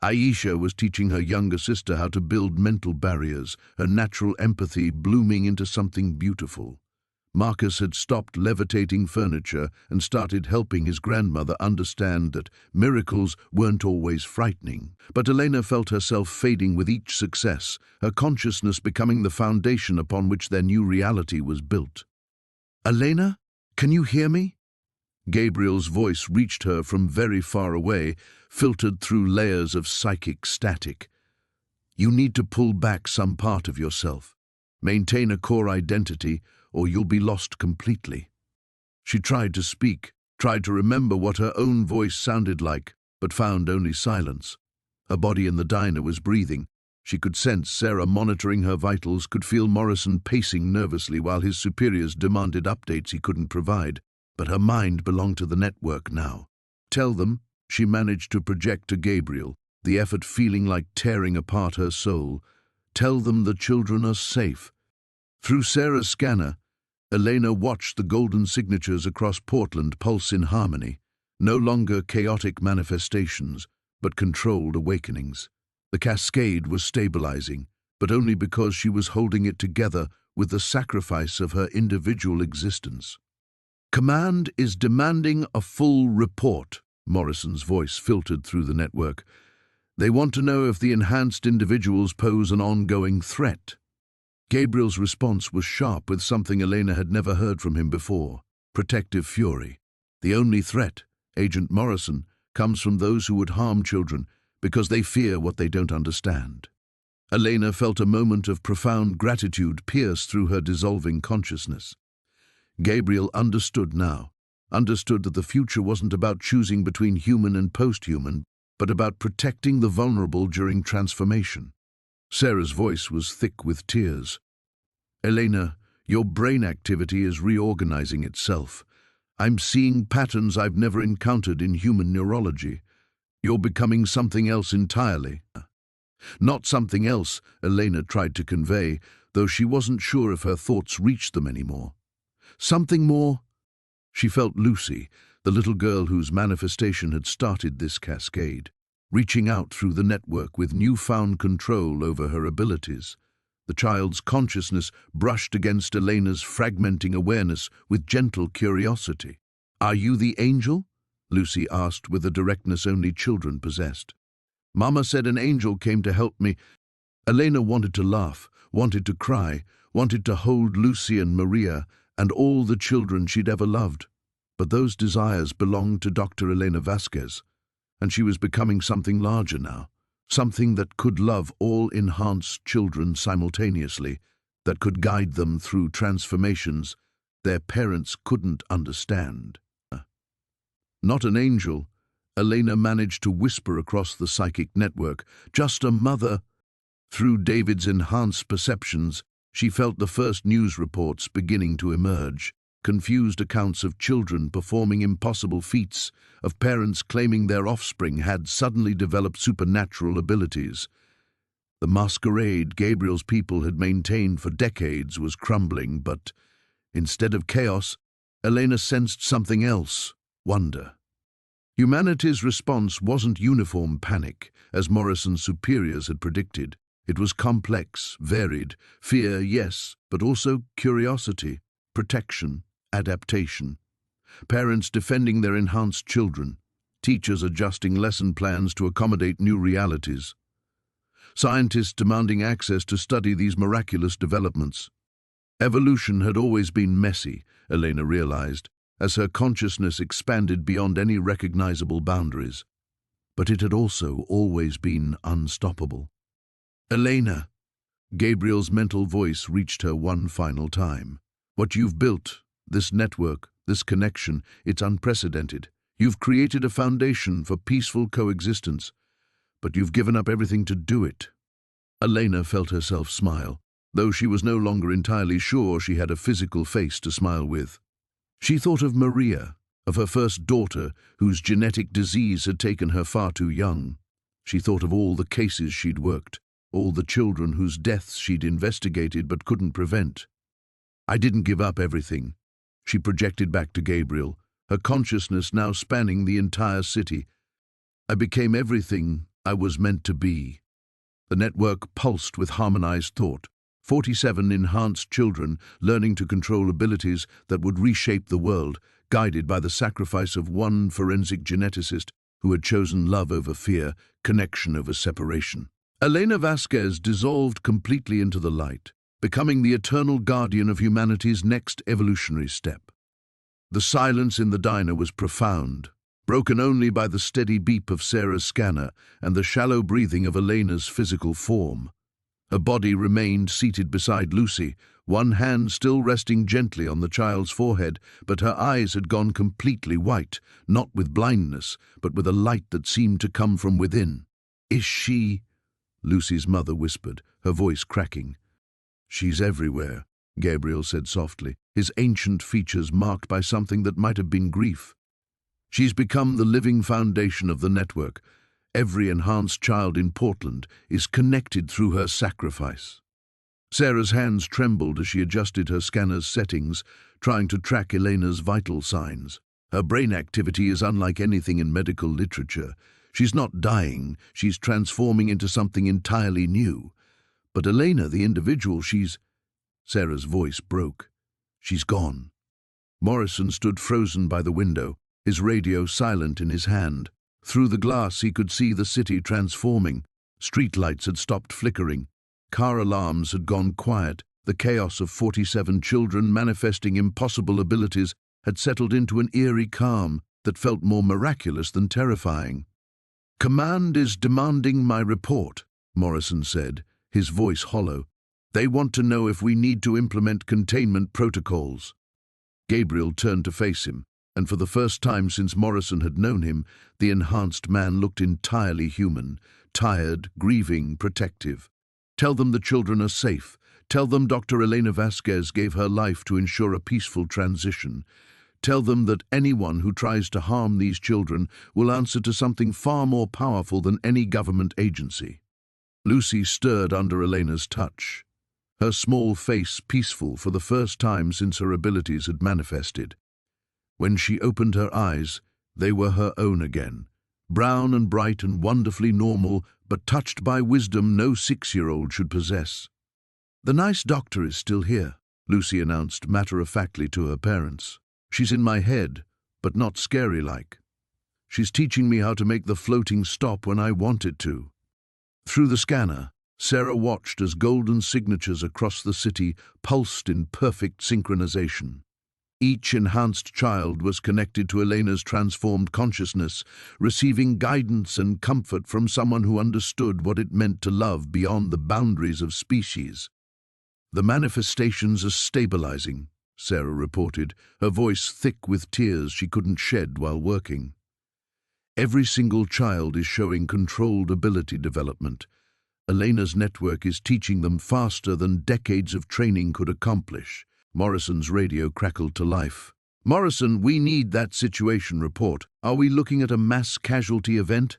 Aisha was teaching her younger sister how to build mental barriers, her natural empathy blooming into something beautiful. Marcus had stopped levitating furniture and started helping his grandmother understand that miracles weren't always frightening. But Elena felt herself fading with each success, her consciousness becoming the foundation upon which their new reality was built. "Elena, can you hear me?" Gabriel's voice reached her from very far away, filtered through layers of psychic static. "You need to pull back some part of yourself. Maintain a core identity, or you'll be lost completely." She tried to speak, tried to remember what her own voice sounded like, but found only silence. Her body in the diner was breathing. She could sense Sarah monitoring her vitals, could feel Morrison pacing nervously while his superiors demanded updates he couldn't provide. But her mind belonged to the network now. "Tell them," she managed to project to Gabriel, the effort feeling like tearing apart her soul. "Tell them the children are safe." Through Sarah's scanner, Elena watched the golden signatures across Portland pulse in harmony, no longer chaotic manifestations, but controlled awakenings. The cascade was stabilizing, but only because she was holding it together with the sacrifice of her individual existence. "Command is demanding a full report," Morrison's voice filtered through the network. "They want to know if the enhanced individuals pose an ongoing threat." Gabriel's response was sharp, with something Elena had never heard from him before: protective fury. "The only threat, Agent Morrison, comes from those who would harm children because they fear what they don't understand." Elena felt a moment of profound gratitude pierce through her dissolving consciousness. Gabriel understood now, understood that the future wasn't about choosing between human and post-human, but about protecting the vulnerable during transformation. Sarah's voice was thick with tears. "Elena, your brain activity is reorganizing itself. I'm seeing patterns I've never encountered in human neurology. You're becoming something else entirely." Not something else, Elena tried to convey, though she wasn't sure if her thoughts reached them anymore. Something more? She felt Lucy, the little girl whose manifestation had started this cascade, reaching out through the network with newfound control over her abilities. The child's consciousness brushed against Elena's fragmenting awareness with gentle curiosity. "Are you the angel?" Lucy asked with a directness only children possessed. "Mama said an angel came to help me." Elena wanted to laugh, wanted to cry, wanted to hold Lucy and Maria and all the children she'd ever loved. But those desires belonged to Dr. Elena Vasquez, and she was becoming something larger now, something that could love all enhanced children simultaneously, that could guide them through transformations their parents couldn't understand. "Not an angel," Elena managed to whisper across the psychic network, "just a mother." Through David's enhanced perceptions, she felt the first news reports beginning to emerge. Confused accounts of children performing impossible feats, of parents claiming their offspring had suddenly developed supernatural abilities. The masquerade Gabriel's people had maintained for decades was crumbling, but instead of chaos, Elena sensed something else: wonder. Humanity's response wasn't uniform panic, as Morrison's superiors had predicted. It was complex, varied, fear, yes, but also curiosity, protection, adaptation. Parents defending their enhanced children, teachers adjusting lesson plans to accommodate new realities, scientists demanding access to study these miraculous developments. Evolution had always been messy, Elena realized, as her consciousness expanded beyond any recognizable boundaries. But it had also always been unstoppable. "Elena," Gabriel's mental voice reached her one final time. "What you've built, this network, this connection, it's unprecedented. You've created a foundation for peaceful coexistence, but you've given up everything to do it." Elena felt herself smile, though she was no longer entirely sure she had a physical face to smile with. She thought of Maria, of her first daughter whose genetic disease had taken her far too young. She thought of all the cases she'd worked, all the children whose deaths she'd investigated but couldn't prevent. I didn't give up everything, she projected back to Gabriel, her consciousness now spanning the entire city. I became everything I was meant to be. The network pulsed with harmonized thought. 47 enhanced children learning to control abilities that would reshape the world, guided by the sacrifice of one forensic geneticist who had chosen love over fear, connection over separation. Elena Vasquez dissolved completely into the light, becoming the eternal guardian of humanity's next evolutionary step. The silence in the diner was profound, broken only by the steady beep of Sarah's scanner and the shallow breathing of Elena's physical form. Her body remained seated beside Lucy, one hand still resting gently on the child's forehead, but her eyes had gone completely white, not with blindness, but with a light that seemed to come from within. "Is she?" Lucy's mother whispered, her voice cracking. "She's everywhere," Gabriel said softly, his ancient features marked by something that might have been grief. "She's become the living foundation of the network. Every enhanced child in Portland is connected through her sacrifice." Sarah's hands trembled as she adjusted her scanner's settings, trying to track Elena's vital signs. Her brain activity is unlike anything in medical literature. She's not dying, she's transforming into something entirely new. But Elena, the individual, Sarah's voice broke. "She's gone." Morrison stood frozen by the window, his radio silent in his hand. Through the glass he could see the city transforming. Streetlights had stopped flickering. Car alarms had gone quiet. The chaos of 47 children manifesting impossible abilities had settled into an eerie calm that felt more miraculous than terrifying. "Command is demanding my report," Morrison said, his voice hollow. "They want to know if we need to implement containment protocols." Gabriel turned to face him, and for the first time since Morrison had known him, the enhanced man looked entirely human, tired, grieving, protective. "Tell them the children are safe. Tell them Dr. Elena Vasquez gave her life to ensure a peaceful transition. Tell them that anyone who tries to harm these children will answer to something far more powerful than any government agency." Lucy stirred under Elena's touch, her small face peaceful for the first time since her abilities had manifested. When she opened her eyes, they were her own again, brown and bright and wonderfully normal, but touched by wisdom no 6-year-old should possess. "The nice doctor is still here," Lucy announced matter-of-factly to her parents. "She's in my head, but not scary-like. She's teaching me how to make the floating stop when I want it to." Through the scanner, Sarah watched as golden signatures across the city pulsed in perfect synchronization. Each enhanced child was connected to Elena's transformed consciousness, receiving guidance and comfort from someone who understood what it meant to love beyond the boundaries of species. "The manifestations are stabilizing," Sarah reported, her voice thick with tears she couldn't shed while working. "Every single child is showing controlled ability development. Elena's network is teaching them faster than decades of training could accomplish." Morrison's radio crackled to life. "Morrison, we need that situation report. Are we looking at a mass casualty event?"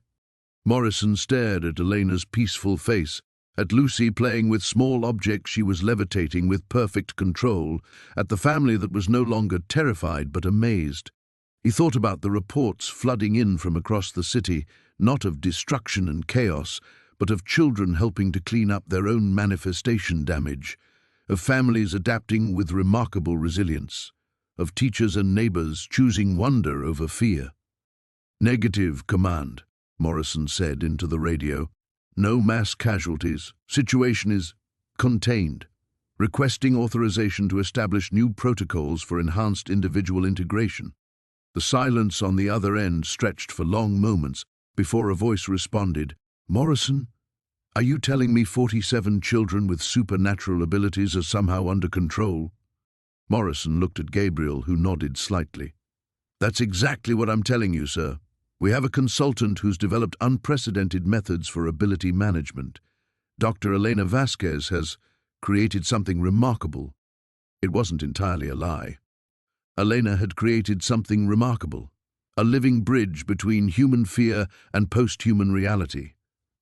Morrison stared at Elena's peaceful face, at Lucy playing with small objects she was levitating with perfect control, at the family that was no longer terrified but amazed. He thought about the reports flooding in from across the city, not of destruction and chaos, but of children helping to clean up their own manifestation damage, of families adapting with remarkable resilience, of teachers and neighbors choosing wonder over fear. "Negative, Command," Morrison said into the radio. "No mass casualties. Situation is contained. Requesting authorization to establish new protocols for enhanced individual integration." The silence on the other end stretched for long moments before a voice responded. "Morrison? Are you telling me 47 children with supernatural abilities are somehow under control?" Morrison looked at Gabriel, who nodded slightly. "That's exactly what I'm telling you, sir. We have a consultant who's developed unprecedented methods for ability management. Dr. Elena Vasquez has created something remarkable." It wasn't entirely a lie. Elena had created something remarkable, a living bridge between human fear and post-human reality,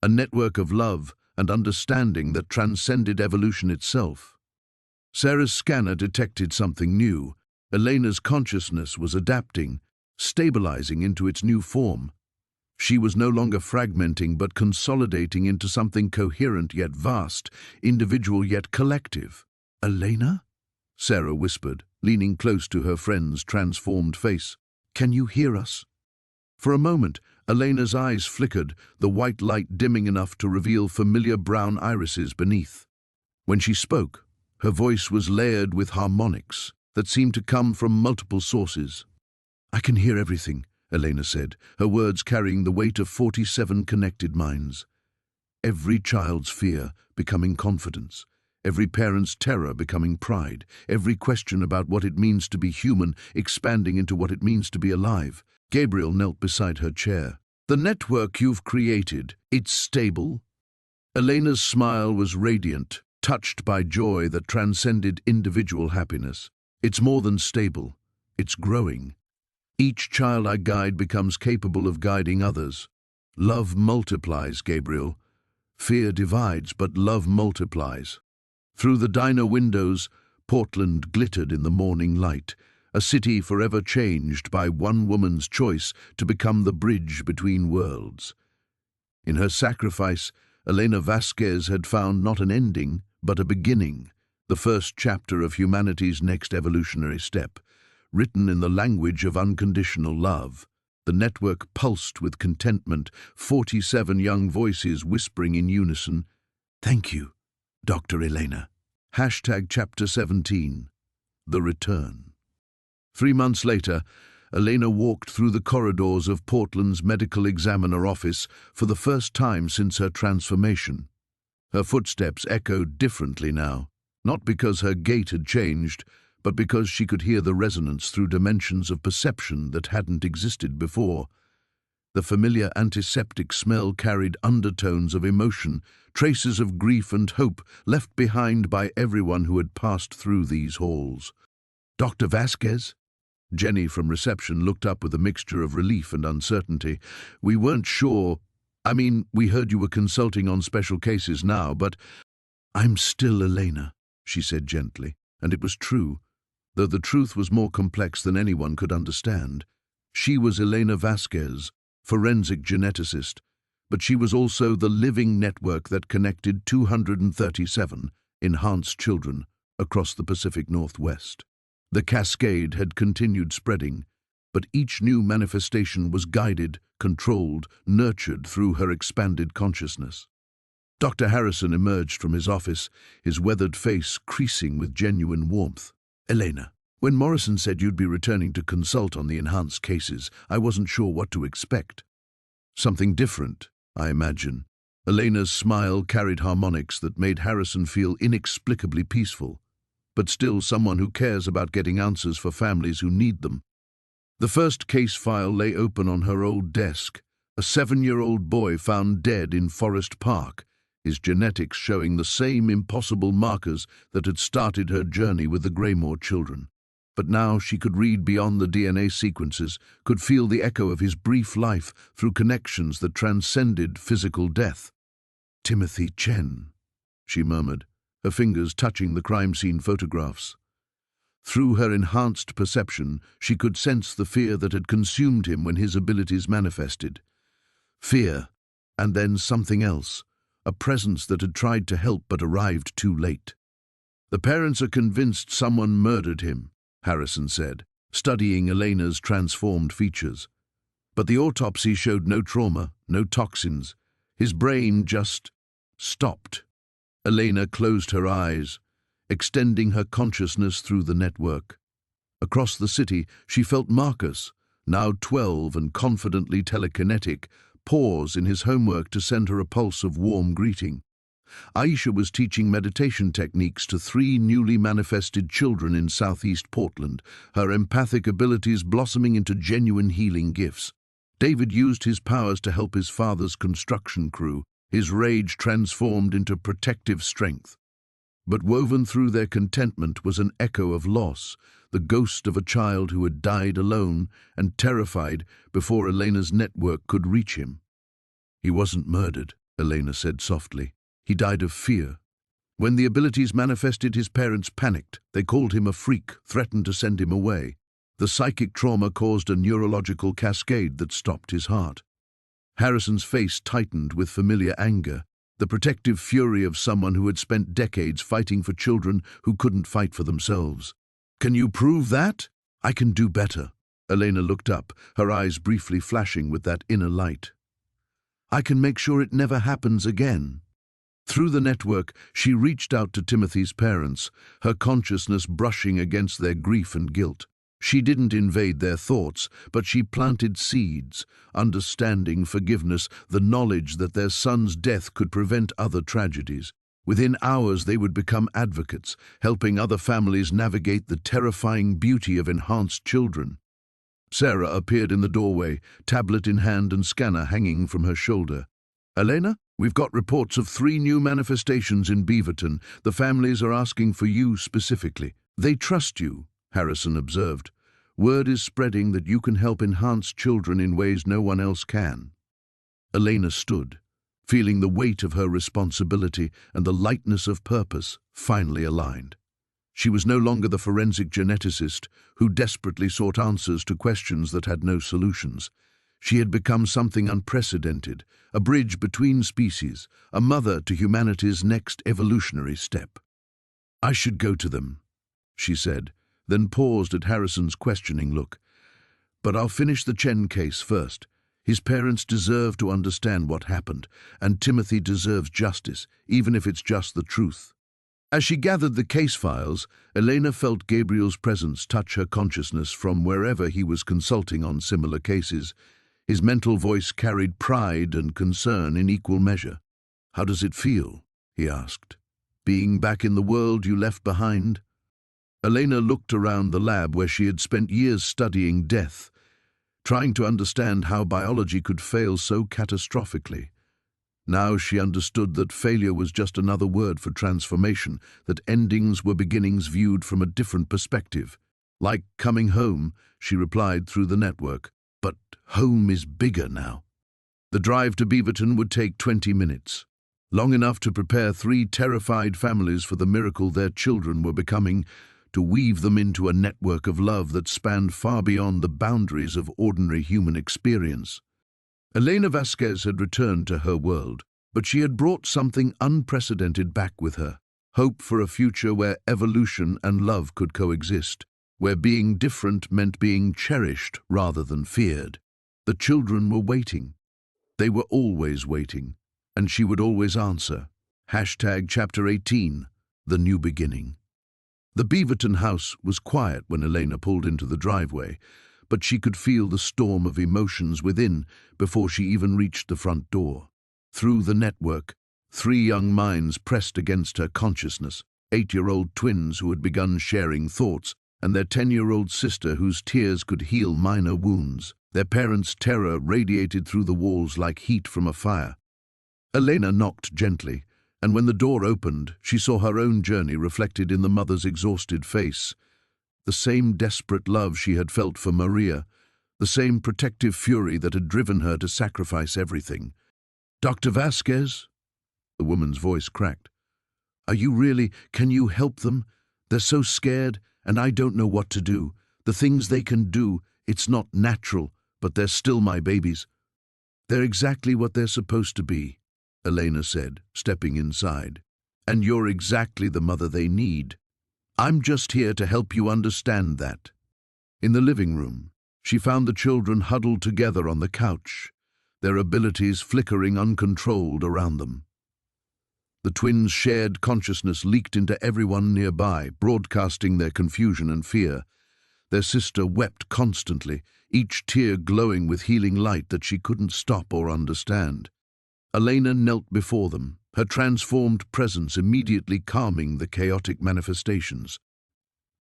a network of love and understanding that transcended evolution itself. Sarah's scanner detected something new. Elena's consciousness was adapting, stabilizing into its new form. She was no longer fragmenting but consolidating into something coherent yet vast, individual yet collective. "Elena?" Sarah whispered, leaning close to her friend's transformed face. "Can you hear us?" For a moment, Elena's eyes flickered, the white light dimming enough to reveal familiar brown irises beneath. When she spoke, her voice was layered with harmonics that seemed to come from multiple sources. "I can hear everything," Elena said, her words carrying the weight of 47 connected minds. Every child's fear becoming confidence, every parent's terror becoming pride, every question about what it means to be human expanding into what it means to be alive. Gabriel knelt beside her chair. "The network you've created, it's stable?" Elena's smile was radiant, touched by joy that transcended individual happiness. "It's more than stable, it's growing. Each child I guide becomes capable of guiding others. Love multiplies, Gabriel. Fear divides, but love multiplies." Through the diner windows, Portland glittered in the morning light, a city forever changed by one woman's choice to become the bridge between worlds. In her sacrifice, Elena Vasquez had found not an ending, but a beginning, the first chapter of humanity's next evolutionary step, written in the language of unconditional love. The network pulsed with contentment, 47 young voices whispering in unison, "Thank you, Dr. Elena." Chapter 17, The Return. 3 months later, Elena walked through the corridors of Portland's medical examiner office for the first time since her transformation. Her footsteps echoed differently now, not because her gait had changed, but because she could hear the resonance through dimensions of perception that hadn't existed before. The familiar antiseptic smell carried undertones of emotion, traces of grief and hope left behind by everyone who had passed through these halls. "Dr. Vasquez?" Jenny from reception looked up with a mixture of relief and uncertainty. "We weren't sure. We heard you were consulting on special cases now, but—" "I'm still Elena," she said gently, and it was true, though the truth was more complex than anyone could understand. She was Elena Vasquez, forensic geneticist, but she was also the living network that connected 237 enhanced children across the Pacific Northwest. The cascade had continued spreading, but each new manifestation was guided, controlled, nurtured through her expanded consciousness. Dr. Harrison emerged from his office, his weathered face creasing with genuine warmth. "Elena, when Morrison said you'd be returning to consult on the enhanced cases, I wasn't sure what to expect." "Something different, I imagine." Elena's smile carried harmonics that made Harrison feel inexplicably peaceful, but still someone who cares about getting answers for families who need them. The first case file lay open on her old desk, a 7-year-old boy found dead in Forest Park, his genetics showing the same impossible markers that had started her journey with the Greymoor children. But now she could read beyond the DNA sequences, could feel the echo of his brief life through connections that transcended physical death. "Timothy Chen," she murmured, her fingers touching the crime scene photographs. Through her enhanced perception, she could sense the fear that had consumed him when his abilities manifested. Fear, and then something else, a presence that had tried to help but arrived too late. "The parents are convinced someone murdered him," Harrison said, studying Elena's transformed features. "But the autopsy showed no trauma, no toxins. His brain just stopped." Elena closed her eyes, extending her consciousness through the network. Across the city, she felt Marcus, now 12 and confidently telekinetic, pause in his homework to send her a pulse of warm greeting. Aisha was teaching meditation techniques to 3 newly manifested children in southeast Portland, her empathic abilities blossoming into genuine healing gifts. David used his powers to help his father's construction crew, his rage transformed into protective strength. But woven through their contentment was an echo of loss, the ghost of a child who had died alone and terrified before Elena's network could reach him. "He wasn't murdered," Elena said softly. "He died of fear. When the abilities manifested, his parents panicked. They called him a freak, threatened to send him away. The psychic trauma caused a neurological cascade that stopped his heart." Harrison's face tightened with familiar anger, the protective fury of someone who had spent decades fighting for children who couldn't fight for themselves. "Can you prove that?" "I can do better." Elena looked up, her eyes briefly flashing with that inner light. "I can make sure it never happens again." Through the network, she reached out to Timothy's parents, her consciousness brushing against their grief and guilt. She didn't invade their thoughts, but she planted seeds, understanding, forgiveness, the knowledge that their son's death could prevent other tragedies. Within hours, they would become advocates, helping other families navigate the terrifying beauty of enhanced children. Sarah appeared in the doorway, tablet in hand and scanner hanging from her shoulder. "Elena, we've got reports of 3 new manifestations in Beaverton. The families are asking for you specifically." "They trust you," Harrison observed. "Word is spreading that you can help enhance children in ways no one else can." Elena stood, feeling the weight of her responsibility and the lightness of purpose finally aligned. She was no longer the forensic geneticist who desperately sought answers to questions that had no solutions. She had become something unprecedented, a bridge between species, a mother to humanity's next evolutionary step. "I should go to them," she said, then paused at Harrison's questioning look. "But I'll finish the Chen case first. His parents deserve to understand what happened, and Timothy deserves justice, even if it's just the truth." As she gathered the case files, Elena felt Gabriel's presence touch her consciousness from wherever he was consulting on similar cases. His mental voice carried pride and concern in equal measure. "How does it feel?" he asked. "Being back in the world you left behind?" Elena looked around the lab where she had spent years studying death, trying to understand how biology could fail so catastrophically. Now she understood that failure was just another word for transformation, that endings were beginnings viewed from a different perspective. "Like coming home," she replied through the network. "But home is bigger now." The drive to Beaverton would take 20 minutes, long enough to prepare 3 terrified families for the miracle their children were becoming, to weave them into a network of love that spanned far beyond the boundaries of ordinary human experience. Elena Vasquez had returned to her world, but she had brought something unprecedented back with her: hope for a future where evolution and love could coexist, where being different meant being cherished rather than feared. The children were waiting. They were always waiting, and she would always answer. Chapter 18, The New Beginning. The Beaverton house was quiet when Elena pulled into the driveway, but she could feel the storm of emotions within before she even reached the front door. Through the network, 3 young minds pressed against her consciousness: 8-year-old twins who had begun sharing thoughts, and their 10-year-old sister whose tears could heal minor wounds. Their parents' terror radiated through the walls like heat from a fire. Elena knocked gently, and when the door opened, she saw her own journey reflected in the mother's exhausted face. The same desperate love she had felt for Maria, the same protective fury that had driven her to sacrifice everything. "Dr. Vasquez?" The woman's voice cracked. "Are you really? Can you help them? They're so scared, and I don't know what to do. The things they can do, it's not natural, but they're still my babies." "They're exactly what they're supposed to be," Elena said, stepping inside. "And you're exactly the mother they need. I'm just here to help you understand that." In the living room, she found the children huddled together on the couch, their abilities flickering uncontrolled around them. The twins' shared consciousness leaked into everyone nearby, broadcasting their confusion and fear. Their sister wept constantly, each tear glowing with healing light that she couldn't stop or understand. Elena knelt before them, her transformed presence immediately calming the chaotic manifestations.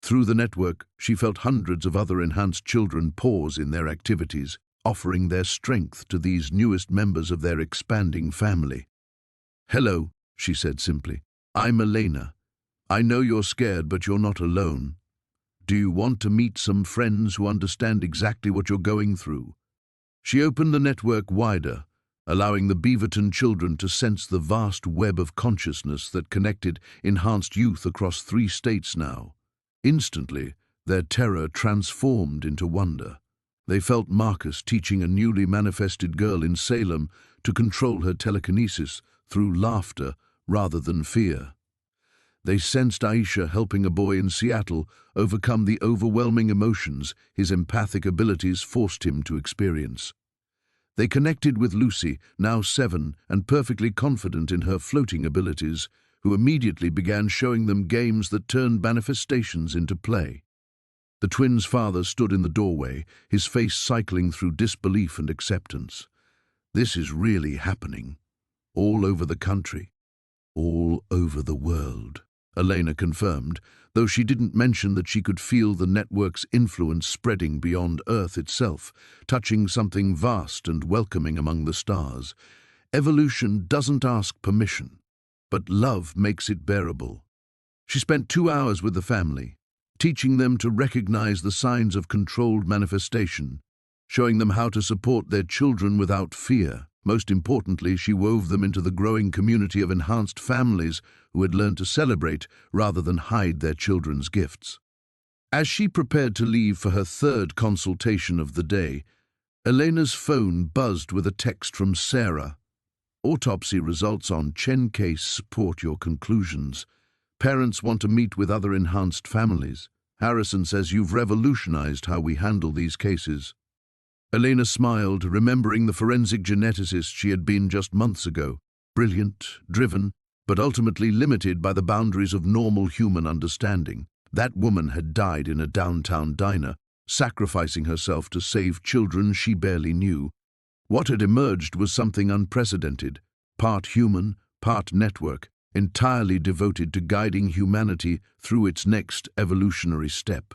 Through the network, she felt hundreds of other enhanced children pause in their activities, offering their strength to these newest members of their expanding family. "Hello," she said simply. "I'm Elena. I know you're scared, but you're not alone." Do you want to meet some friends who understand exactly what you're going through? She opened the network wider, allowing the Beaverton children to sense the vast web of consciousness that connected enhanced youth across 3 states now. Instantly, their terror transformed into wonder. They felt Marcus teaching a newly manifested girl in Salem to control her telekinesis through laughter rather than fear. They sensed Aisha helping a boy in Seattle overcome the overwhelming emotions his empathic abilities forced him to experience. They connected with Lucy, now 7 and perfectly confident in her floating abilities, who immediately began showing them games that turned manifestations into play. The twins' father stood in the doorway, his face cycling through disbelief and acceptance. This is really happening. All over the country. All over the world, Elena confirmed, though she didn't mention that she could feel the network's influence spreading beyond Earth itself, touching something vast and welcoming among the stars. Evolution doesn't ask permission, but love makes it bearable. She spent 2 hours with the family, teaching them to recognize the signs of controlled manifestation, showing them how to support their children without fear. Most importantly, she wove them into the growing community of enhanced families who had learned to celebrate rather than hide their children's gifts. As she prepared to leave for her 3rd consultation of the day, Elena's phone buzzed with a text from Sarah. Autopsy results on Chen case support your conclusions. Parents want to meet with other enhanced families. Harrison says you've revolutionized how we handle these cases. Elena smiled, remembering the forensic geneticist she had been just months ago. Brilliant, driven, but ultimately limited by the boundaries of normal human understanding. That woman had died in a downtown diner, sacrificing herself to save children she barely knew. What had emerged was something unprecedented, part human, part network, entirely devoted to guiding humanity through its next evolutionary step.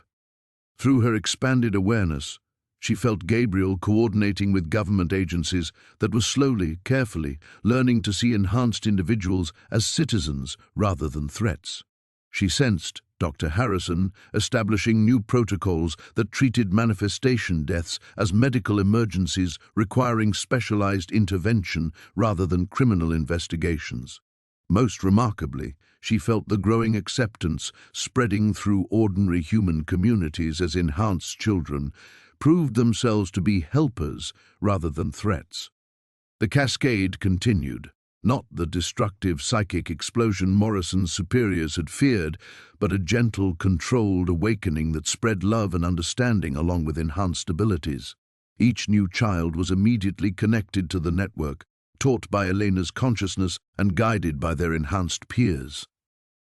Through her expanded awareness, she felt Gabriel coordinating with government agencies that were slowly, carefully, learning to see enhanced individuals as citizens rather than threats. She sensed Dr. Harrison establishing new protocols that treated manifestation deaths as medical emergencies requiring specialized intervention rather than criminal investigations. Most remarkably, she felt the growing acceptance spreading through ordinary human communities as enhanced children proved themselves to be helpers rather than threats. The cascade continued, not the destructive psychic explosion Morrison's superiors had feared, but a gentle, controlled awakening that spread love and understanding along with enhanced abilities. Each new child was immediately connected to the network, taught by Elena's consciousness and guided by their enhanced peers.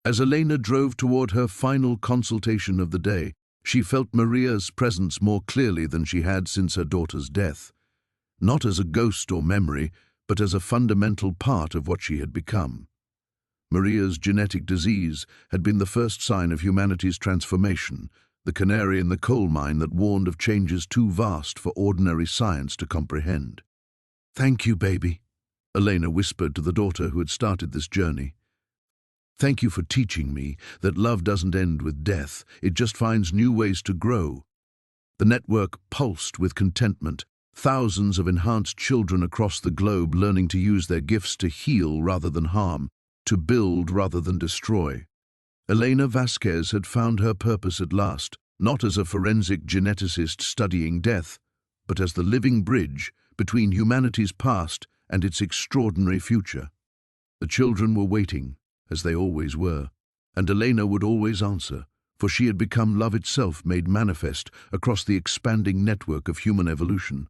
As Elena drove toward her final consultation of the day, she felt Maria's presence more clearly than she had since her daughter's death, not as a ghost or memory, but as a fundamental part of what she had become. Maria's genetic disease had been the first sign of humanity's transformation, the canary in the coal mine that warned of changes too vast for ordinary science to comprehend. "Thank you, baby," Elena whispered to the daughter who had started this journey. "Thank you for teaching me that love doesn't end with death, it just finds new ways to grow." The network pulsed with contentment, thousands of enhanced children across the globe learning to use their gifts to heal rather than harm, to build rather than destroy. Elena Vasquez had found her purpose at last, not as a forensic geneticist studying death, but as the living bridge between humanity's past and its extraordinary future. The children were waiting, as they always were, and Elena would always answer, for she had become love itself made manifest across the expanding network of human evolution.